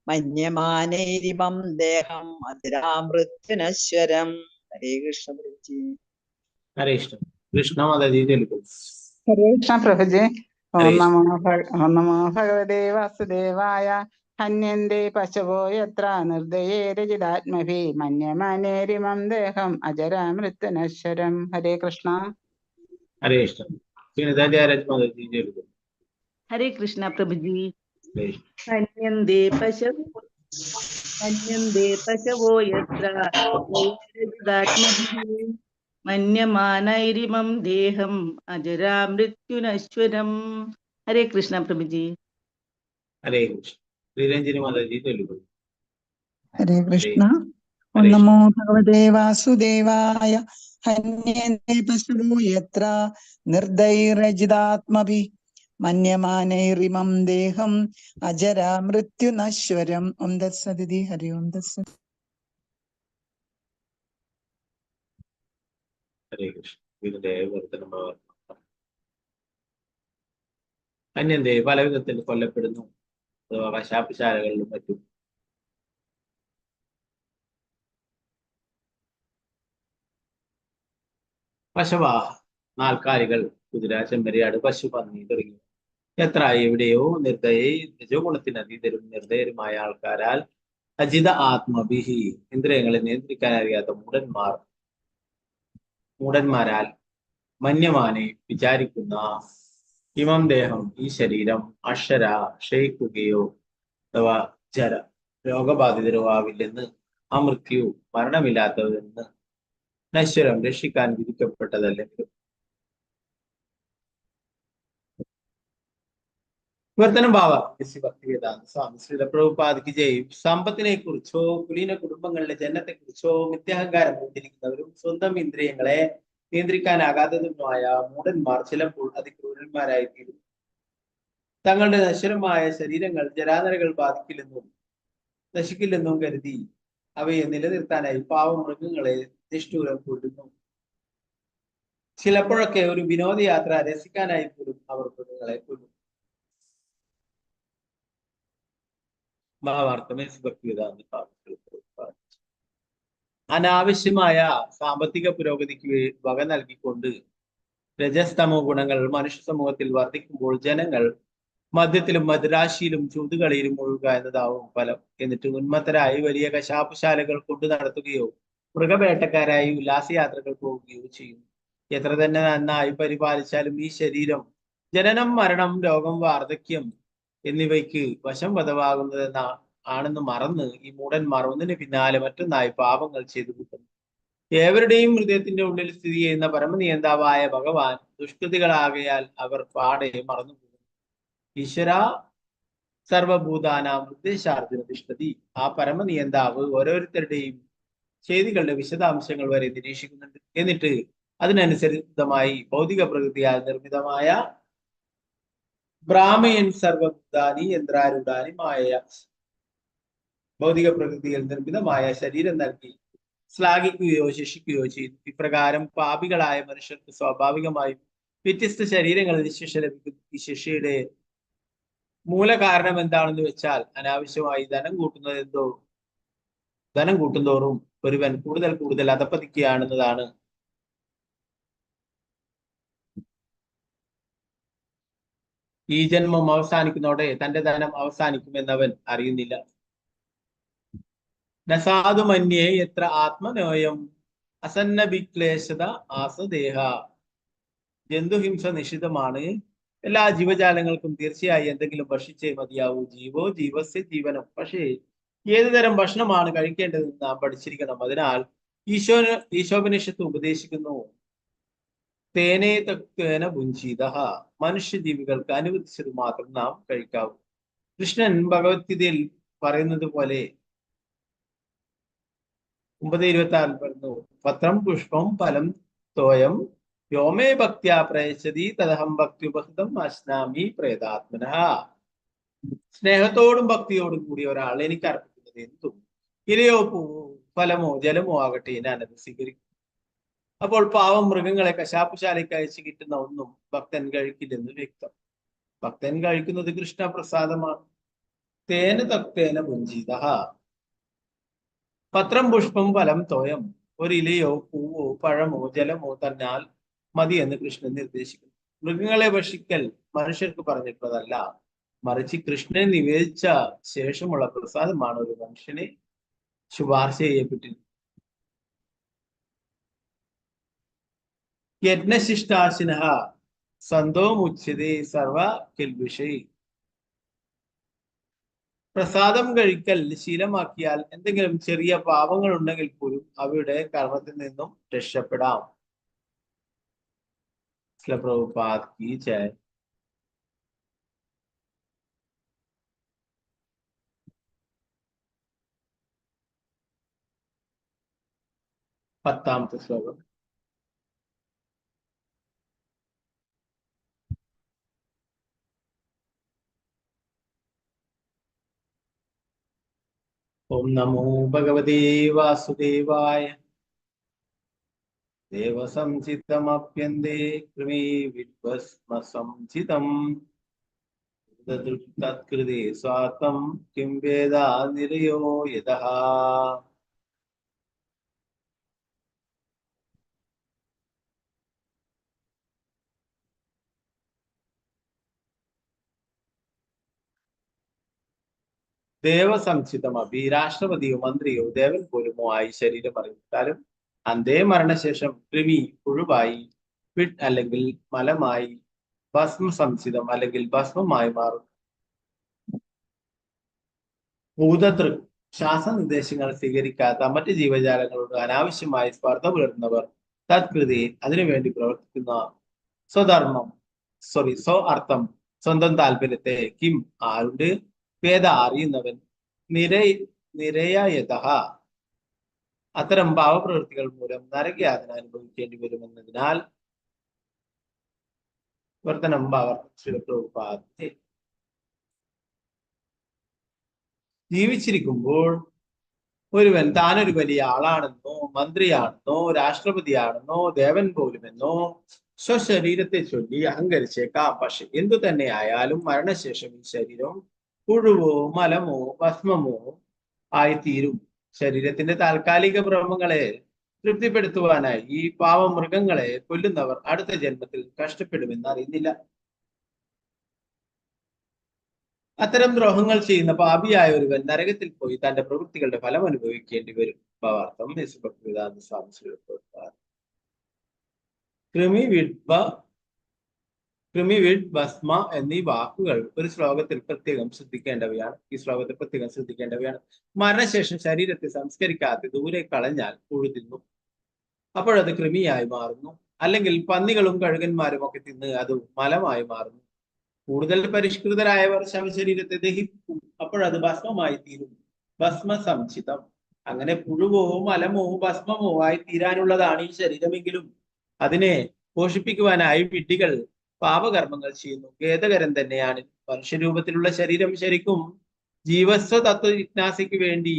മന്യമാനൈരിമം ദേഹം അജരാ മൃത്യുനശ്വരം. ഹരേ കൃഷ്ണ പ്രഭുജി. ഹരേ കൃഷ്ണ. കൃഷ്ണ മാതാജി. ഹരേ കൃഷ്ണ പ്രഭുജി. ഓം നമോ ഭഗവതേ വാസുദേവായ. ഹന്യന്തേ പശവോ യത്ര നിർദ്ദയൈരജിതാത്മഭിഃ മന്യമാനൈരിമം ദേഹം അജരാ മൃത്യുനശ്വരം. ഹരേ കൃഷ്ണ. ഹരേ കൃഷ്ണ. ഹരേ കൃഷ്ണ പ്രഭുജി. ഹന്യന്തേ പശവോ യത്ര നിർദ്ദയൈരജിതാത്മഭിഃ മന്യമാനൈരിമം ദേഹം അജരാ മൃത്യുനശ്വരം. ഹരേ കൃഷ്ണ പ്രഭുജി. ഹരേ കൃഷ്ണ. ശ്രീരഞ്ജിനി മാതാജി. ഹരേ കൃഷ്ണ. ഓം നമോ ഭഗവതേ വാസുദേവായ. ഹന്യന്തേ പശവോ യത്ര നിർദ്ദയൈരജിതാത്മഭിഃ മന്യമാനൈരിമം ദേഹം അജരാ മൃത്യുനശ്വരം. ഓം തത്സദിതി. ഹരി ഓം തത്സത്. ഹരേ കൃഷ്ണ. ഇതിന്റെ വർത്തനം അന്യന്തേ പല വിധത്തിൽ കൊല്ലപ്പെടുന്നു. അഥവാ കശാപ്പുശാലകളിലും മറ്റും പശവാഹ നാൽക്കാലികൾ, കുതിര, ചെമ്പരിയാട്, പശു, പന്നി തുടങ്ങി എത്ര എവിടെയോ രജോ ഗുണത്തിന് അതീതരും നിർദ്ദയരുമായ ആൾക്കാരാൽ അജിത ആത്മഭിഹി ഇന്ദ്രിയങ്ങളെ നിയന്ത്രിക്കാൻ അറിയാത്ത മൂടന്മാരാൽ മന്യമാനെ വിചാരിക്കുന്ന ഇമം ദേഹം ഈ ശരീരം അക്ഷര ക്ഷയിക്കുകയോ അഥവാ ജര രോഗബാധിതരോ ആവില്ലെന്ന്, അമൃത്യു മരണമില്ലാത്തതെന്ന്, നശ്വരം രക്ഷിക്കാൻ വിധിക്കപ്പെട്ടതല്ലെങ്കിലും. വിവർത്തനം ഭാവ ഭക്തിവേദാന്ത സ്വാമി ശ്രീല പ്രഭുപാദിക്ക് ജയും. സമ്പത്തിനെ കുറിച്ചോ കുലീന കുടുംബങ്ങളിലെ ജനത്തെ കുറിച്ചോ മിഥ്യാഹങ്കാരം കൊണ്ടിരിക്കുന്നവരും സ്വന്തം ഇന്ദ്രിയങ്ങളെ നിയന്ത്രിക്കാനാകാത്തതുമായ മൂഢന്മാർ ചിലപ്പോൾ അതിക്രൂരന്മാരായിത്തീരും. തങ്ങളുടെ നശ്വരമായ ശരീരങ്ങൾ ജരാനരകൾ ബാധിക്കില്ലെന്നും നശിക്കില്ലെന്നും കരുതി അവയെ നിലനിർത്താനായി പാവമൃഗങ്ങളെ നിഷ്ഠൂരം കൊല്ലുന്നു. ചിലപ്പോഴൊക്കെ ഒരു വിനോദയാത്ര രസിക്കാനായി പോലും അവർ മൃഗങ്ങളെ കൊല്ലുന്നു. ഭാവാർത്ഥമേ അനാവശ്യമായ സാമ്പത്തിക പുരോഗതിക്ക് വക നൽകിക്കൊണ്ട് രജസ്തമോ ഗുണങ്ങൾ മനുഷ്യ സമൂഹത്തിൽ വർദ്ധിക്കുമ്പോൾ ജനങ്ങൾ മദ്യത്തിലും മദ്രാശിയിലും ചൂതുകളിയിലും മുഴുക എന്നതാവും ഫലം. എന്നിട്ട് ഉന്മത്തരായി വലിയ കശാപ്പുശാലകൾ കൊണ്ടു നടത്തുകയോ മൃഗവേട്ടക്കാരായി ഉല്ലാസയാത്രകൾ പോവുകയോ ചെയ്യും. എത്ര തന്നെ നന്നായി പരിപാലിച്ചാലും ഈ ശരീരം ജനനം, മരണം, രോഗം, വാർദ്ധക്യം എന്നിവയ്ക്ക് വശം വധവാകുന്നതെന്ന ആണെന്ന് മറന്ന് ഈ മൂടന്മാർ ഒന്നിന് പിന്നാലെ മറ്റൊന്നായി പാപങ്ങൾ ചെയ്തു കൂട്ടുന്നു. ഏവരുടെയും ഹൃദയത്തിന്റെ ഉള്ളിൽ സ്ഥിതി ചെയ്യുന്ന പരമനിയന്താവായ ഭഗവാൻ ദുഷ്കൃതികളാകയാൽ അവർ പാടെ മറന്നുപോകുന്നു. ഈശ്വര സർവഭൂതാനാം ഉദ്ദേശാർത്ഥിന തിഷ്ഠതി. ആ പരമനിയന്താവ് ഓരോരുത്തരുടെയും ചെയ്തികളുടെ വിശദാംശങ്ങൾ വരെ നിരീക്ഷിക്കുന്നുണ്ട്. എന്നിട്ട് അതിനനുസരിതമായി ഭൗതിക പ്രകൃതിയാൽ നിർമ്മിതമായ ബ്രാഹ്മയൻ സർവഭൂതാനി യന്ത്രാരൂഢാനി മായ, ഭൗതിക പ്രകൃതിയിൽ നിർമ്മിതമായ ശരീരം നൽകി ശ്ലാഘിക്കുകയോ ശിക്ഷിക്കുകയോ ചെയ്തു. ഇപ്രകാരം പാപികളായ മനുഷ്യർക്ക് സ്വാഭാവികമായും വ്യത്യസ്ത ശരീരങ്ങളിൽ ശിക്ഷ ലഭിക്കുന്നു. ഈ ശിക്ഷയുടെ മൂലകാരണം എന്താണെന്ന് വെച്ചാൽ അനാവശ്യമായി ധനം കൂട്ടുന്തോറും ഒരുവൻ കൂടുതൽ കൂടുതൽ അധപ്പതിക്കുകയാണെന്നതാണ്. ഈ ജന്മം അവസാനിക്കുന്നതോടെ തന്റെ ധനം അവസാനിക്കുമെന്നവൻ അറിയുന്നില്ല. നസാധുമന്യേ എത്ര ആത്മനോയം അസന്നഭിക്ലേശത ആസദേഹ. ജന്തുഹിംസ നിഷിദ്ധമാണ്. എല്ലാ ജീവജാലങ്ങൾക്കും തീർച്ചയായും എന്തെങ്കിലും ഭക്ഷിച്ചേ മതിയാവൂ. ജീവോ ജീവസ്യ ജീവനം. പക്ഷേ ഏതുതരം ഭക്ഷണമാണ് കഴിക്കേണ്ടതെന്ന് നാം പഠിച്ചിരിക്കണം. അതിനാൽ ഈശോപനിഷത്ത് ഉപദേശിക്കുന്നു, തേനേ തക്വേന ഭുഞ്ചീത. മനുഷ്യജീവികൾക്ക് അനുവദിച്ചത് മാത്രം നാം കഴിക്കാവൂ. കൃഷ്ണൻ ഭഗവത്ഗീതയിൽ പറയുന്നത് പോലെ 9:26 പറയുന്നു, പത്രം പുഷ്പം ഫലം തോയം യോമേ ഭക്ത്യാ പ്രയച്ഛതി തദഹം ഭക്ത്യുപഹൃതം അശ്നാമി പ്രേതാത്മനഃ. സ്നേഹത്തോടും ഭക്തിയോടും കൂടി ഒരാൾ എനിക്ക് അർപ്പിക്കുന്നത് എന്തും ഇലയോ ഫലമോ ജലമോ ആകട്ടെ ഞാനത് സ്വീകരിക്കും. അപ്പോൾ പാവം മൃഗങ്ങളെ കശാപ്പുശാലയ്ക്ക് അയച്ചു കിട്ടുന്ന ഒന്നും ഭക്തൻ കഴിക്കില്ലെന്ന് വ്യക്തം. ഭക്തൻ കഴിക്കുന്നത് കൃഷ്ണപ്രസാദമാണ്. തേന തക്തേന ഭുഞ്ചിത. പത്രം പുഷ്പം ഫലം തോയം. ഒരു ഇലയോ പൂവോ പഴമോ ജലമോ തന്നാൽ മതി എന്ന് കൃഷ്ണൻ നിർദ്ദേശിക്കുന്നു. മൃഗങ്ങളെ ഭക്ഷിക്കൽ മനുഷ്യർക്ക് പറഞ്ഞിട്ടുള്ളതല്ല, മറിച്ച് കൃഷ്ണനെ നിവേദിച്ച ശേഷമുള്ള പ്രസാദമാണ് ഒരു മനുഷ്യനെ ശുപാർശ ചെയ്യപ്പെട്ടിരുന്നത്. യജ്ഞശിഷ്ടാശിനഃ സന്തോ മുച്യതേ സർവ കിൽബിഷൈ. പ്രസാദം കഴിക്കൽ ശീലമാക്കിയാൽ എന്തെങ്കിലും ചെറിയ പാപങ്ങൾ ഉണ്ടെങ്കിൽ പോലും അവയുടെ കർമ്മത്തിൽ നിന്നും രക്ഷപ്പെടാം. പ്രഭുപാദ് കി ജയ്. പത്താമത്തെ ശ്ലോകം. ഓം നമോ ഭഗവതേ വാസുദേവായ. ദേവസംചിതമപ്യന്തേ കൃമീ വിദ്വസ്മസംചിതം തത്കൃതേ സ്വാത്മം കിം വേദ നിരയോ യതഃ. ദേവസംചിതമപി. രാഷ്ട്രപതിയോ മന്ത്രിയോ ദേവൻ പോലുമോ ആയി ശരീരം അറിയിട്ടാലും അന്തേ മരണശേഷം കൃമി പുഴുവായി, പിട്ട് അല്ലെങ്കിൽ മലമായി, ഭസ്മ സംചിതം അല്ലെങ്കിൽ ഭസ്മമായി മാറും. ഭൂതതൃ. ശാസ്ത്രനിർദ്ദേശങ്ങൾ സ്വീകരിക്കാത്ത മറ്റ് ജീവജാലങ്ങളോട് അനാവശ്യമായി സ്പർദ്ധ പുലർത്തുന്നവർ, തത്കൃതി അതിനുവേണ്ടി പ്രവർത്തിക്കുന്ന, സ്വധർമ്മം സ്വ അർത്ഥം സ്വന്തം താല്പര്യത്തെ, കിം ആരുണ്ട്, വേദ അറിയുന്നവൻ, നിരയയതഃ അത്തരം പാവപ്രവൃത്തികൾ മൂലം നരകയാതന അനുഭവിക്കേണ്ടി വരുമെന്നതിനാൽ വർത്തനം പ്രഭുപാദത്തെ. ജീവിച്ചിരിക്കുമ്പോൾ ഒരുവൻ താനൊരു വലിയ ആളാണെന്നോ മന്ത്രിയാണെന്നോ രാഷ്ട്രപതിയാണെന്നോ ദേവൻ പോലുമെന്നോ സ്വശരീരത്തെ ചൊല്ലി അഹങ്കരിച്ചേക്കാം. പക്ഷെ എന്തു തന്നെ ആയാലും മരണശേഷം ഈ ശരീരം പുഴുവോ മലമോ ഭസ്മമോ ആയിത്തീരും. ശരീരത്തിന്റെ താൽക്കാലിക ഭ്രമങ്ങളെ തൃപ്തിപ്പെടുത്തുവാനായി ഈ പാവമൃഗങ്ങളെ കൊല്ലുന്നവർ അടുത്ത ജന്മത്തിൽ കഷ്ടപ്പെടുമെന്ന് അറിയുന്നില്ല. അത്തരം ദ്രോഹങ്ങൾ ചെയ്യുന്ന പാപിയായ ഒരുവൻ നരകത്തിൽ പോയി തന്റെ പ്രവൃത്തികളുടെ ഫലം അനുഭവിക്കേണ്ടി വരും. ഭാവാർത്ഥം യേശുഭക്തിവേദാന്ത സ്വാമി ശ്രീ കൃമിവിഡ് ഭസ്മ എന്നീ വാക്കുകൾ ഒരു ശ്ലോകത്തിൽ പ്രത്യേകം ശ്രദ്ധിക്കേണ്ടവയാണ്. ഈ ശ്ലോകത്തിൽ പ്രത്യേകം ശ്രദ്ധിക്കേണ്ടവയാണ്. മരണശേഷം ശരീരത്തെ സംസ്കരിക്കാതെ ദൂരെ കളഞ്ഞാൽ ഉഴുതിന്നു, അപ്പോഴത് കൃമിയായി മാറുന്നു. അല്ലെങ്കിൽ പന്നികളും കഴുകന്മാരും ഒക്കെ തിന്ന് അത് മലമായി മാറുന്നു. കൂടുതൽ പരിഷ്കൃതരായവർ ശവശരീരത്തെ ദഹിപ്പിക്കും, അപ്പോഴത് ഭസ്മമായി തീരും. ഭസ്മ സംചിതം. അങ്ങനെ പുഴുവോ മലമോ ഭസ്മമോ ആയി തീരാനുള്ളതാണ് ഈ ശരീരമെങ്കിലും അതിനെ പോഷിപ്പിക്കുവാനായി വിഡ്ഢികൾ പാപകർമ്മങ്ങൾ ചെയ്യുന്നു. ഖേദകരം തന്നെയാണ്. മനുഷ്യരൂപത്തിലുള്ള ശരീരം ശരിക്കും ജീവസ്വ തത്വജിജ്ഞാസയ്ക്ക് വേണ്ടി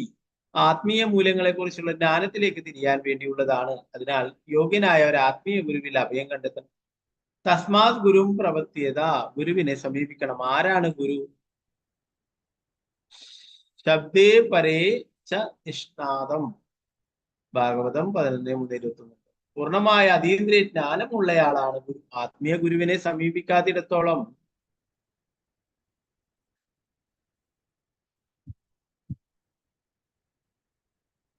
ആത്മീയ മൂല്യങ്ങളെ കുറിച്ചുള്ള ജ്ഞാനത്തിലേക്ക് തിരിയാൻ വേണ്ടിയുള്ളതാണ്. അതിനാൽ യോഗ്യനായ ഒരു ആത്മീയ ഗുരുവിൽ അഭയം കണ്ടെത്തണം. തസ്മാത് ഗുരും പ്രവർത്തിയത. ഗുരുവിനെ സമീപിക്കണം. ആരാണ് ഗുരു? ശബ്ദേ പരേ ച നിഷ്ണാദം. ഭാഗവതം 11:21. പൂർണ്ണമായ അതീന്ദ്രിയ ജ്ഞാനമുള്ളയാളാണ് ഗുരു. ആത്മീയ ഗുരുവിനെ സമീപിക്കാത്തിടത്തോളം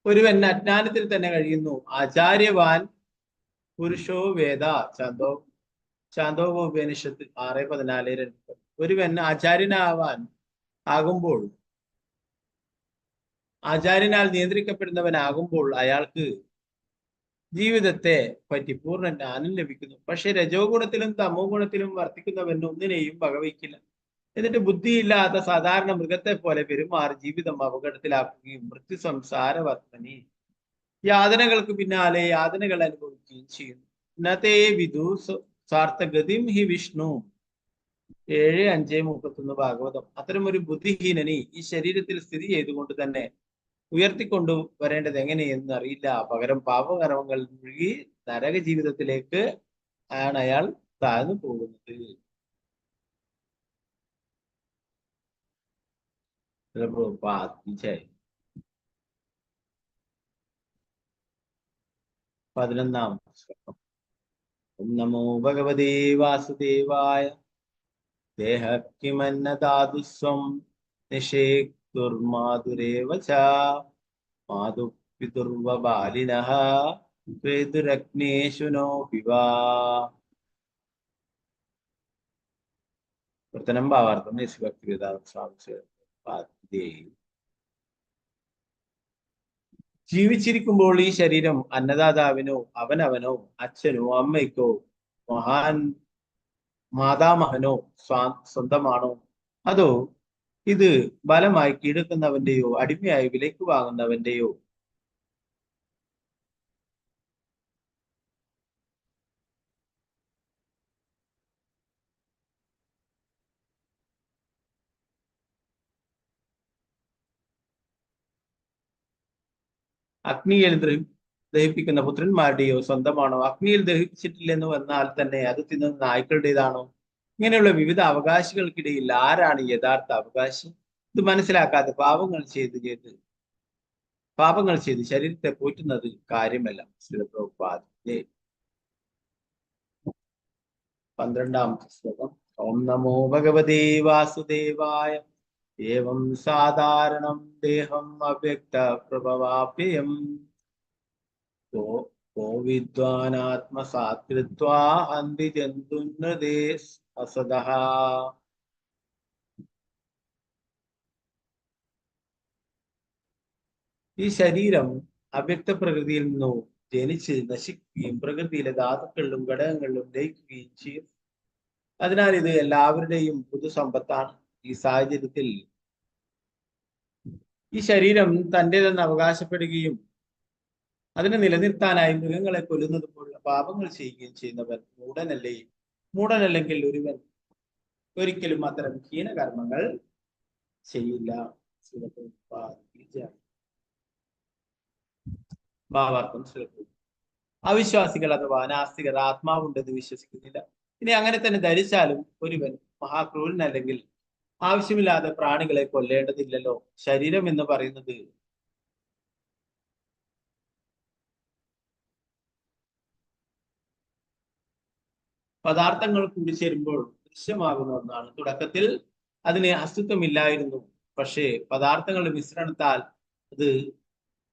ഒരുവൻ അജ്ഞാനത്തിൽ തന്നെ കഴിയുന്നു. ആചാര്യവാൻ പുരുഷോ വേദ. ചാന്തോപനിഷത്ത് 6:14. ഒരുവൻ ആചാര്യനാൽ നിയന്ത്രിക്കപ്പെടുന്നവനാകുമ്പോൾ അയാൾക്ക് ജീവിതത്തെ പറ്റി പൂർണ്ണ ജ്ഞാനം ലഭിക്കുന്നു. പക്ഷെ രജോ ഗുണത്തിലും തമോ ഗുണത്തിലും വർത്തിക്കുന്നവൻ ഒന്നിനെയും വകവയ്ക്കില്ല. എന്നിട്ട് ബുദ്ധിയില്ലാത്ത സാധാരണ മൃഗത്തെ പോലെ പെരുമാറി ജീവിതം അപകടത്തിലാക്കുകയും മൃത്യു സംസാര വർത്തനി യാതനകൾക്ക് പിന്നാലെ യാതനകൾ അനുഭവിക്കുകയും ചെയ്യുന്നു. ഇന്നത്തെ വിധു സ്വാർത്ഥഗതിം ഹി വിഷ്ണു. 7:5-31 ഭാഗവതം. അത്തരം ഒരു ബുദ്ധിഹീനനി ഈ ശരീരത്തിൽ സ്ഥിതി ചെയ്തുകൊണ്ട് തന്നെ ഉയർത്തിക്കൊണ്ടു വരേണ്ടത് എങ്ങനെയെന്ന് അറിയില്ല. പകരം പാപകർമ്മങ്ങൾ മുഴുകി നരക ജീവിതത്തിലേക്ക് ആണ് അയാൾ താഴ്ന്നു പോകുന്നത്. 11-ാം ശ്ലോകം. ഓം നമോ ഭഗവതേ വാസുദേവായ. ദേഹ കിമന്നദാതുസ്വം നിഷേക്തുർമാതുരേവ ച മാതു പിതുർവബാലിനഃ ക്ലേതുരഗ്നേഷു നോ പിവാ. പ്രവർത്തനം ഭാവാർത്ഥം യേശുഭക്തിവേദാന്ത സ്വാമി ശ്രീ. ജീവിച്ചിരിക്കുമ്പോൾ ഈ ശരീരം അന്നദാതാവിനോ അവനവനോ അച്ഛനോ അമ്മയ്ക്കോ മാതാമഹനോ സ്വന്തമാണോ? അതോ ഇത് ബലമായി കീഴടക്കുന്നവന്റെയോ അടിമയായി വിലയ്ക്ക് വാങ്ങുന്നവന്റെയോ? അഗ്നിയിൽ ദഹിപ്പിക്കുന്ന പുത്രന്മാരുടെയോ സ്വന്തമാണോ? അഗ്നിയിൽ ദഹിപ്പിച്ചിട്ടില്ലെന്ന് വന്നാൽ തന്നെ അത് തിന്നുന്ന നായ്ക്കളുടേതാണോ? ഇങ്ങനെയുള്ള വിവിധ അവകാശികൾക്കിടയിൽ ആരാണ് യഥാർത്ഥ അവകാശി? ഇത് മനസ്സിലാക്കാതെ പാപങ്ങൾ ചെയ്ത് ശരീരത്തെ പോറ്റുന്നത് കാര്യമല്ല. ശ്രീപ്രഭുപാദേ. 12-ാമത്തെ ശ്ലോകം. ഓം നമോ ഭഗവതേ വാസുദേവായ. ഏവം സാധാരണം ദേഹം അവ്യക്ത പ്രഭവാപ്യം വിദ്വാനാത്മസാത്കൃത്വാ ഹന്തി ജന്തുന്നതേ അസദഃ. ഈ ശരീരം അവ്യക്ത പ്രകൃതിയിൽ നിന്നും ജനിച്ച് നശിക്കുകയും പ്രകൃതിയിലെ ധാതുക്കളിലും ഘടകങ്ങളിലും ലയിക്കുകയും ചെയ്യും. അതിനാൽ ഇത് എല്ലാവരുടെയും പൊതുസമ്പത്താണ്. ഈ സാഹചര്യത്തിൽ ഈ ശരീരം തൻ്റെതെന്ന് അവകാശപ്പെടുകയും അതിനെ നിലനിർത്താനായി മൃഗങ്ങളെ കൊല്ലുന്നത് പോലുള്ള പാപങ്ങൾ ചെയ്യുകയും ചെയ്യുന്നവൻ മൂഢനല്ലെങ്കിൽ ഒരുവൻ ഒരിക്കലും അത്തരം ഹീനകർമ്മങ്ങൾ ചെയ്യില്ല. ഭാവാർത്ഥം ശ്രദ്ധിക്കും. അവിശ്വാസികൾ അഥവാ നാസ്തികർ ആത്മാവുണ്ടെന്ന് വിശ്വസിക്കുന്നില്ല. ഇനി അങ്ങനെ തന്നെ ധരിച്ചാലും ഒരുവൻ മഹാക്രൂരനല്ലെങ്കിൽ ആവശ്യമില്ലാതെ പ്രാണികളെ കൊല്ലേണ്ടതില്ലല്ലോ. ശരീരം എന്ന് പറയുന്നത് പദാർത്ഥങ്ങൾ കൂടി ചേരുമ്പോൾ ദൃശ്യമാകുന്ന ഒന്നാണ്. തുടക്കത്തിൽ അതിന് അസ്തിത്വമില്ലായിരുന്നു. പക്ഷേ പദാർത്ഥങ്ങളുടെ മിശ്രണത്താൽ അത്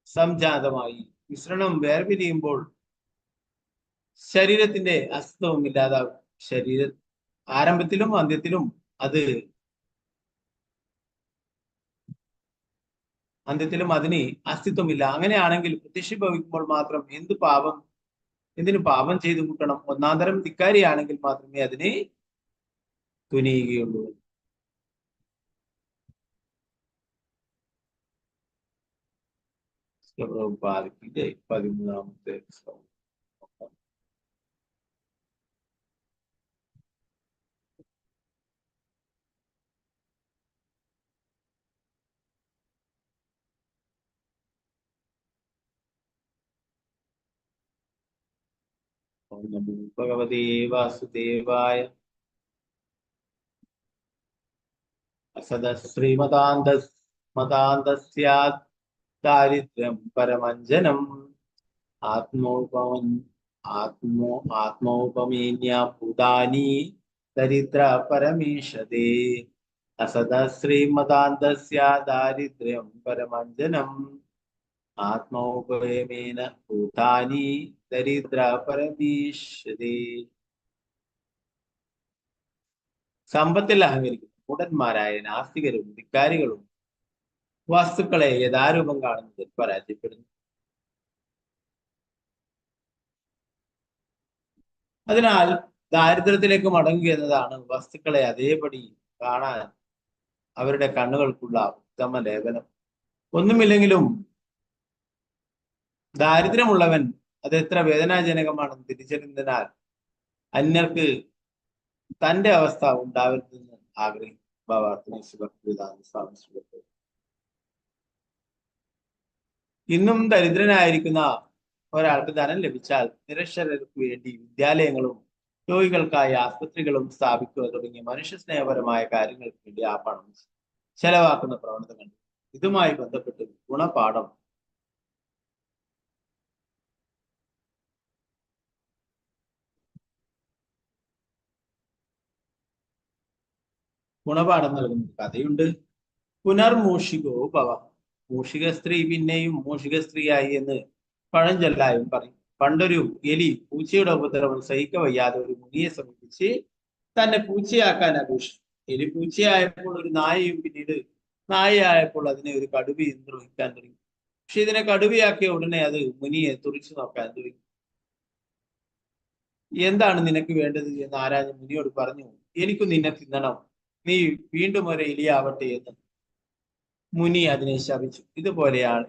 സംജാതമായി. മിശ്രണം വേർപിരിയുമ്പോൾ ശരീരത്തിന്റെ അസ്തിത്വം ഇല്ലാതാവും. ആരംഭത്തിലും അന്ത്യത്തിലും അതിന് അസ്തിത്വമില്ല. അങ്ങനെയാണെങ്കിൽ പ്രത്യക്ഷീഭവിക്കുമ്പോൾ മാത്രം എന്തിനു പാപം ചെയ്തു കൂട്ടണം? ഒന്നാന്തരം ധിക്കാരിയാണെങ്കിൽ മാത്രമേ അതിനെ തുനിയുകയുള്ളൂ. പ്രഭുപാദിന്റെ 13ാമത്തെ ശ്ലോകം. ഓം നമോ ഭഗവതേ വാസുദേവായ. അസദശ്രീമതാന്തസ്യാത് ദാരിദ്ര്യം പരമഞ്ജനം ആത്മോപമേന്യ ഭൂതാനി ദരിദ്ര പരമേശതേ. അസദശ്രീമതാന്തസ്യ ദാരിദ്ര്യം പരമഞ്ജനം ആത്മോപമേന ഭൂതാനി ദരിദ്ര പരമേശതേ. സമ്പത്തിൽ അഹങ്കരിക്കുന്നു മൂഢന്മാരായ നാസ്തികരും ധിക്കാരികളും വസ്തുക്കളെ യഥാരൂപം കാണുന്നതിൽ പരാജയപ്പെടുന്നു. അതിനാൽ ദാരിദ്ര്യത്തിലേക്ക് മടങ്ങുക എന്നതാണ് വസ്തുക്കളെ അതേപടി കാണാൻ അവരുടെ കണ്ണുകൾക്കുള്ള ഉത്തമ ലേഖനം. ഒന്നുമില്ലെങ്കിലും ദാരിദ്ര്യമുള്ളവൻ അത് എത്ര വേദനാജനകമാണെന്ന് തിരിച്ചറിയുന്നതിനാൽ അന്യർക്ക് തന്റെ അവസ്ഥ ഉണ്ടാവരുതെന്ന് ആഗ്രഹിക്കും. ഇന്നും ദരിദ്രനായിരിക്കുന്ന ഒരാൾക്ക് ധനം ലഭിച്ചാൽ നിരക്ഷരർക്ക് വേണ്ടി വിദ്യാലയങ്ങളും രോഗികൾക്കായി ആസ്പത്രികളും സ്ഥാപിക്കുക തുടങ്ങിയ മനുഷ്യ സ്നേഹപരമായ കാര്യങ്ങൾക്ക് വേണ്ടി ആ പണം ചെലവാക്കുന്ന പ്രവണത കണ്ടു. ഇതുമായി ബന്ധപ്പെട്ട് ഗുണപാഠം നൽകുന്ന കഥയുണ്ട്. പുനർമൂഷികോ ഭവ. മൂഷിക സ്ത്രീ പിന്നെയും മൂഷിക സ്ത്രീയായി എന്ന് പഴഞ്ചൊല്ലായും പറയും. പണ്ടൊരു എലി പൂച്ചയുടെ ഉപദ്രവം സഹിക്കവയ്യാതെ ഒരു മുനിയെ സമീപിച്ച് തന്നെ പൂച്ചയാക്കാൻ അപേക്ഷിച്ചു. എലി പൂച്ചയായപ്പോൾ ഒരു നായയും പിന്നീട് നായയായപ്പോൾ അതിനെ ഒരു കടുവയും ദ്രോഹിക്കാൻ തുടങ്ങി. പക്ഷെ ഇതിനെ കടുവയാക്കിയ ഉടനെ അത് മുനിയെ തുറിച്ചു നോക്കാൻ തുടങ്ങി. എന്താണ് നിനക്ക് വേണ്ടത് എന്ന് ആരാഞ്ഞ് മുനിയോട് പറഞ്ഞു, എനിക്ക് നിന്നെ തിന്നണം, നീ വീണ്ടും ഒരു എലിയാവട്ടെ എന്ന് മുനി അതിനെ ശപിച്ചു. ഇതുപോലെയാണ്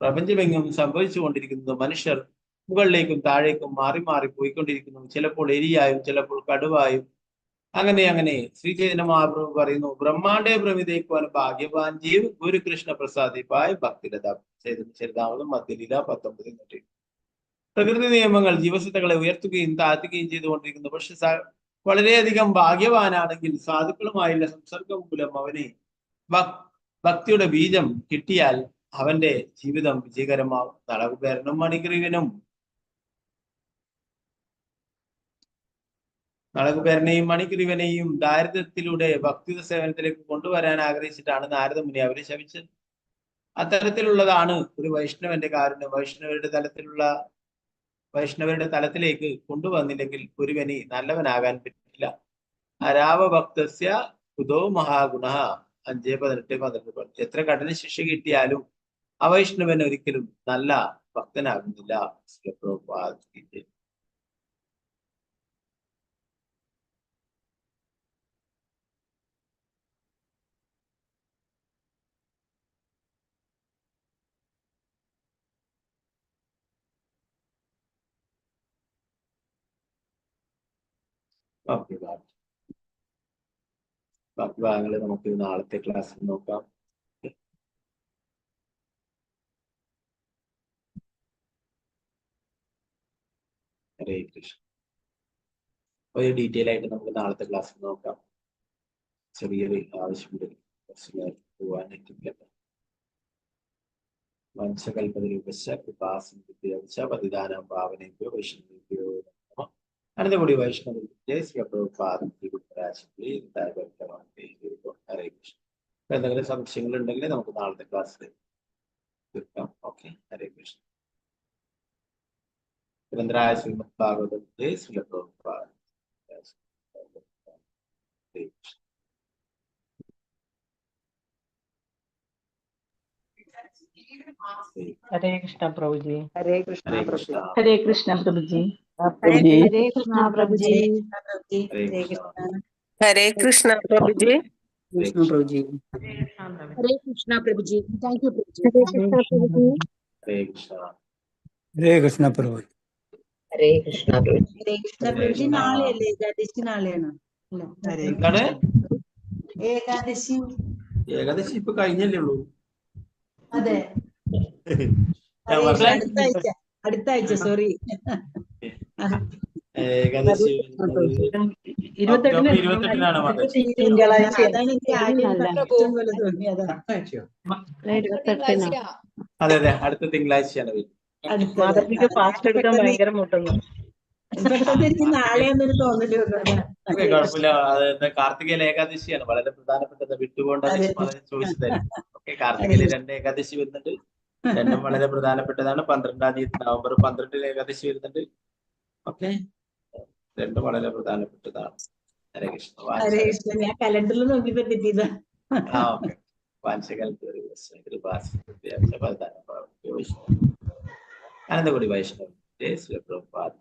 പ്രപഞ്ചമെങ്ങും സംഭവിച്ചു കൊണ്ടിരിക്കുന്നത്. മനുഷ്യർ മുകളിലേക്കും താഴേക്കും മാറി മാറി പോയിക്കൊണ്ടിരിക്കുന്നു. ചിലപ്പോൾ എലിയായും ചിലപ്പോൾ കടുവായും അങ്ങനെ. ശ്രീചൈതന്യ മഹാപ്രഭു പറയുന്നു, ബ്രഹ്മാണ്ഡേ ഭ്രമിതേക്കുവാൻ ഭാഗ്യവാൻ ജീവ് ഗുരു കൃഷ്ണ പ്രസാദിപ്പായ ഭക്തിലത. ചരിതാമതം മധ്യലീല 19. പ്രകൃതി നിയമങ്ങൾ ജീവസത്തകളെ ഉയർത്തുകയും താഴ്ത്തുകയും ചെയ്തുകൊണ്ടിരിക്കുന്നു. പക്ഷെ വളരെയധികം ഭാഗ്യവാനാണെങ്കിൽ സാധുക്കളുമായുള്ള സംസർഗം മൂലം അവന് ഭക്തിയുടെ ബീജം കിട്ടിയാൽ അവന്റെ ജീവിതം വിജയകരമാവും. നളകുബേരനും മണിഗ്രീവനെയും ദാരിദ്ര്യത്തിലൂടെ ഭക്തിയുടെ സേവനത്തിലേക്ക് കൊണ്ടുവരാൻ ആഗ്രഹിച്ചിട്ടാണ് നാരദ മുനി അവരെ ശപിച്ചത്. അത്തരത്തിലുള്ളതാണ് ഒരു വൈഷ്ണവന്റെ കാരുണ്യം. വൈഷ്ണവരുടെ തലത്തിലേക്ക് കൊണ്ടുവന്നില്ലെങ്കിൽ ഒരുവന് നല്ലവനാകാൻ പറ്റില്ല. അരാവഭക്തസ്യ കുതോ മഹാഗുണ 5:18-12. എത്ര കഠിന ശിക്ഷ കിട്ടിയാലും അവൈഷ്ണവൻ ഒരിക്കലും നല്ല ഭക്തനാകുന്നില്ല. ബാക്കി ഭാഗങ്ങൾ നമുക്ക് നാളത്തെ ക്ലാസ്സിൽ നോക്കാം. ഹരേ കൃഷ്ണ. ഒരു ഡീറ്റെയിൽ ആയിട്ട് നമുക്ക് നാളത്തെ ക്ലാസ്സിൽ നോക്കാം. ചെറിയൊരു ആവശ്യമുണ്ട്, കുറച്ച് നേരം പോവാനായിട്ടില്ല. വംശകൽപതരൂപശ്ച കൃപാസം വിദ്യാവശ പതിദാനം ഭാവനേഭ്യോ വൈഷ്ണവേഭ്യോ നമഃ. അടുത്ത കൂടി വൈഷ്ണവ ജയ ശ്രീ പ്രഭുപാദം എന്തെങ്കിലും സംശയങ്ങൾ ഉണ്ടെങ്കിൽ നമുക്ക് നാളത്തെ ക്ലാസ്സിൽ തീർക്കാം. ഓക്കെ, ഹരേ കൃഷ്ണ. ഗ്രന്ഥരായ ശ്രീമദ് ഭാഗവതത്തെ ശ്രീലപ്രഭുപാദ. हरे कृष्णा प्रभु जी। हरे कृष्णा प्रभु जी। हरे कृष्णा प्रभु जी। हरे कृष्णा प्रभु जी। हरे कृष्णा। हरे कृष्णा प्रभु जी। कृष्ण प्रभु जी। हरे कृष्णा प्रभु जी। Thank you Prabhu ji. हरे कृष्णा प्रभु जी। हरे कृष्णा। हरे कृष्णा प्रभु। हरे कृष्णा प्रभु जी। ഹരേ കൃഷ്ണ പ്രഭുജി നാളെയല്ലേ ഏകാദശി? നാളെയാണ് എന്താണ് ഏകാദശി? ഏകാദശി ഇപ്പൊ കഴിഞ്ഞല്ലേ ഉള്ളൂ. അതെ, ഞാൻ ഹരേ കൃഷ്ണ. പറഞ്ഞു അടുത്ത ആഴ്ച സോറി. ഏകാദശി ഒക്ടോബർ 28-നാണ് മതം. അതാണ് എനിക്ക് ആദ്യം ഇഷ്ടം പോലെ തോന്നി. അതാണ് അതെ അതെ, അടുത്ത തിങ്കളാഴ്ചയാണ് വരുന്നത്. മാതാജിക്ക് ഫാസ്റ്റ് എടുക്കാൻ ഭയങ്കര മുട്ടുന്നു. പെട്ടെന്ന് എനിക്ക് നാളെയാന്നൊരു തോന്നല് വന്നു. കുഴപ്പമില്ല. അത് കാർത്തികേയ ഏകാദശിയാണ് വളരെ പ്രധാനപ്പെട്ടത്. വിട്ടുകൊണ്ട് ചോദിച്ചതായിരിക്കും. ഓക്കെ, കാർത്തികേയ 2 ഏകാദശി വരുന്നുണ്ട്. രണ്ടും വളരെ പ്രധാനപ്പെട്ടതാണ്. 12-ാം തീയതി നവംബർ 12 ഏകാദശി വരുന്നുണ്ട്. ഓക്കെ, രണ്ടും വളരെ പ്രധാനപ്പെട്ടതാണ്. ഹരേ കൃഷ്ണ. ഹരേ കൃഷ്ണ. ഞാൻ കലണ്ടറിൽ നോക്കിയപ്പോ തെറ്റിയതാ. ഓക്കെ. ആനന്ദകുടി വൈഷ്ണവ്. ജയ ശ്രീ പ്രഭുപാദ്.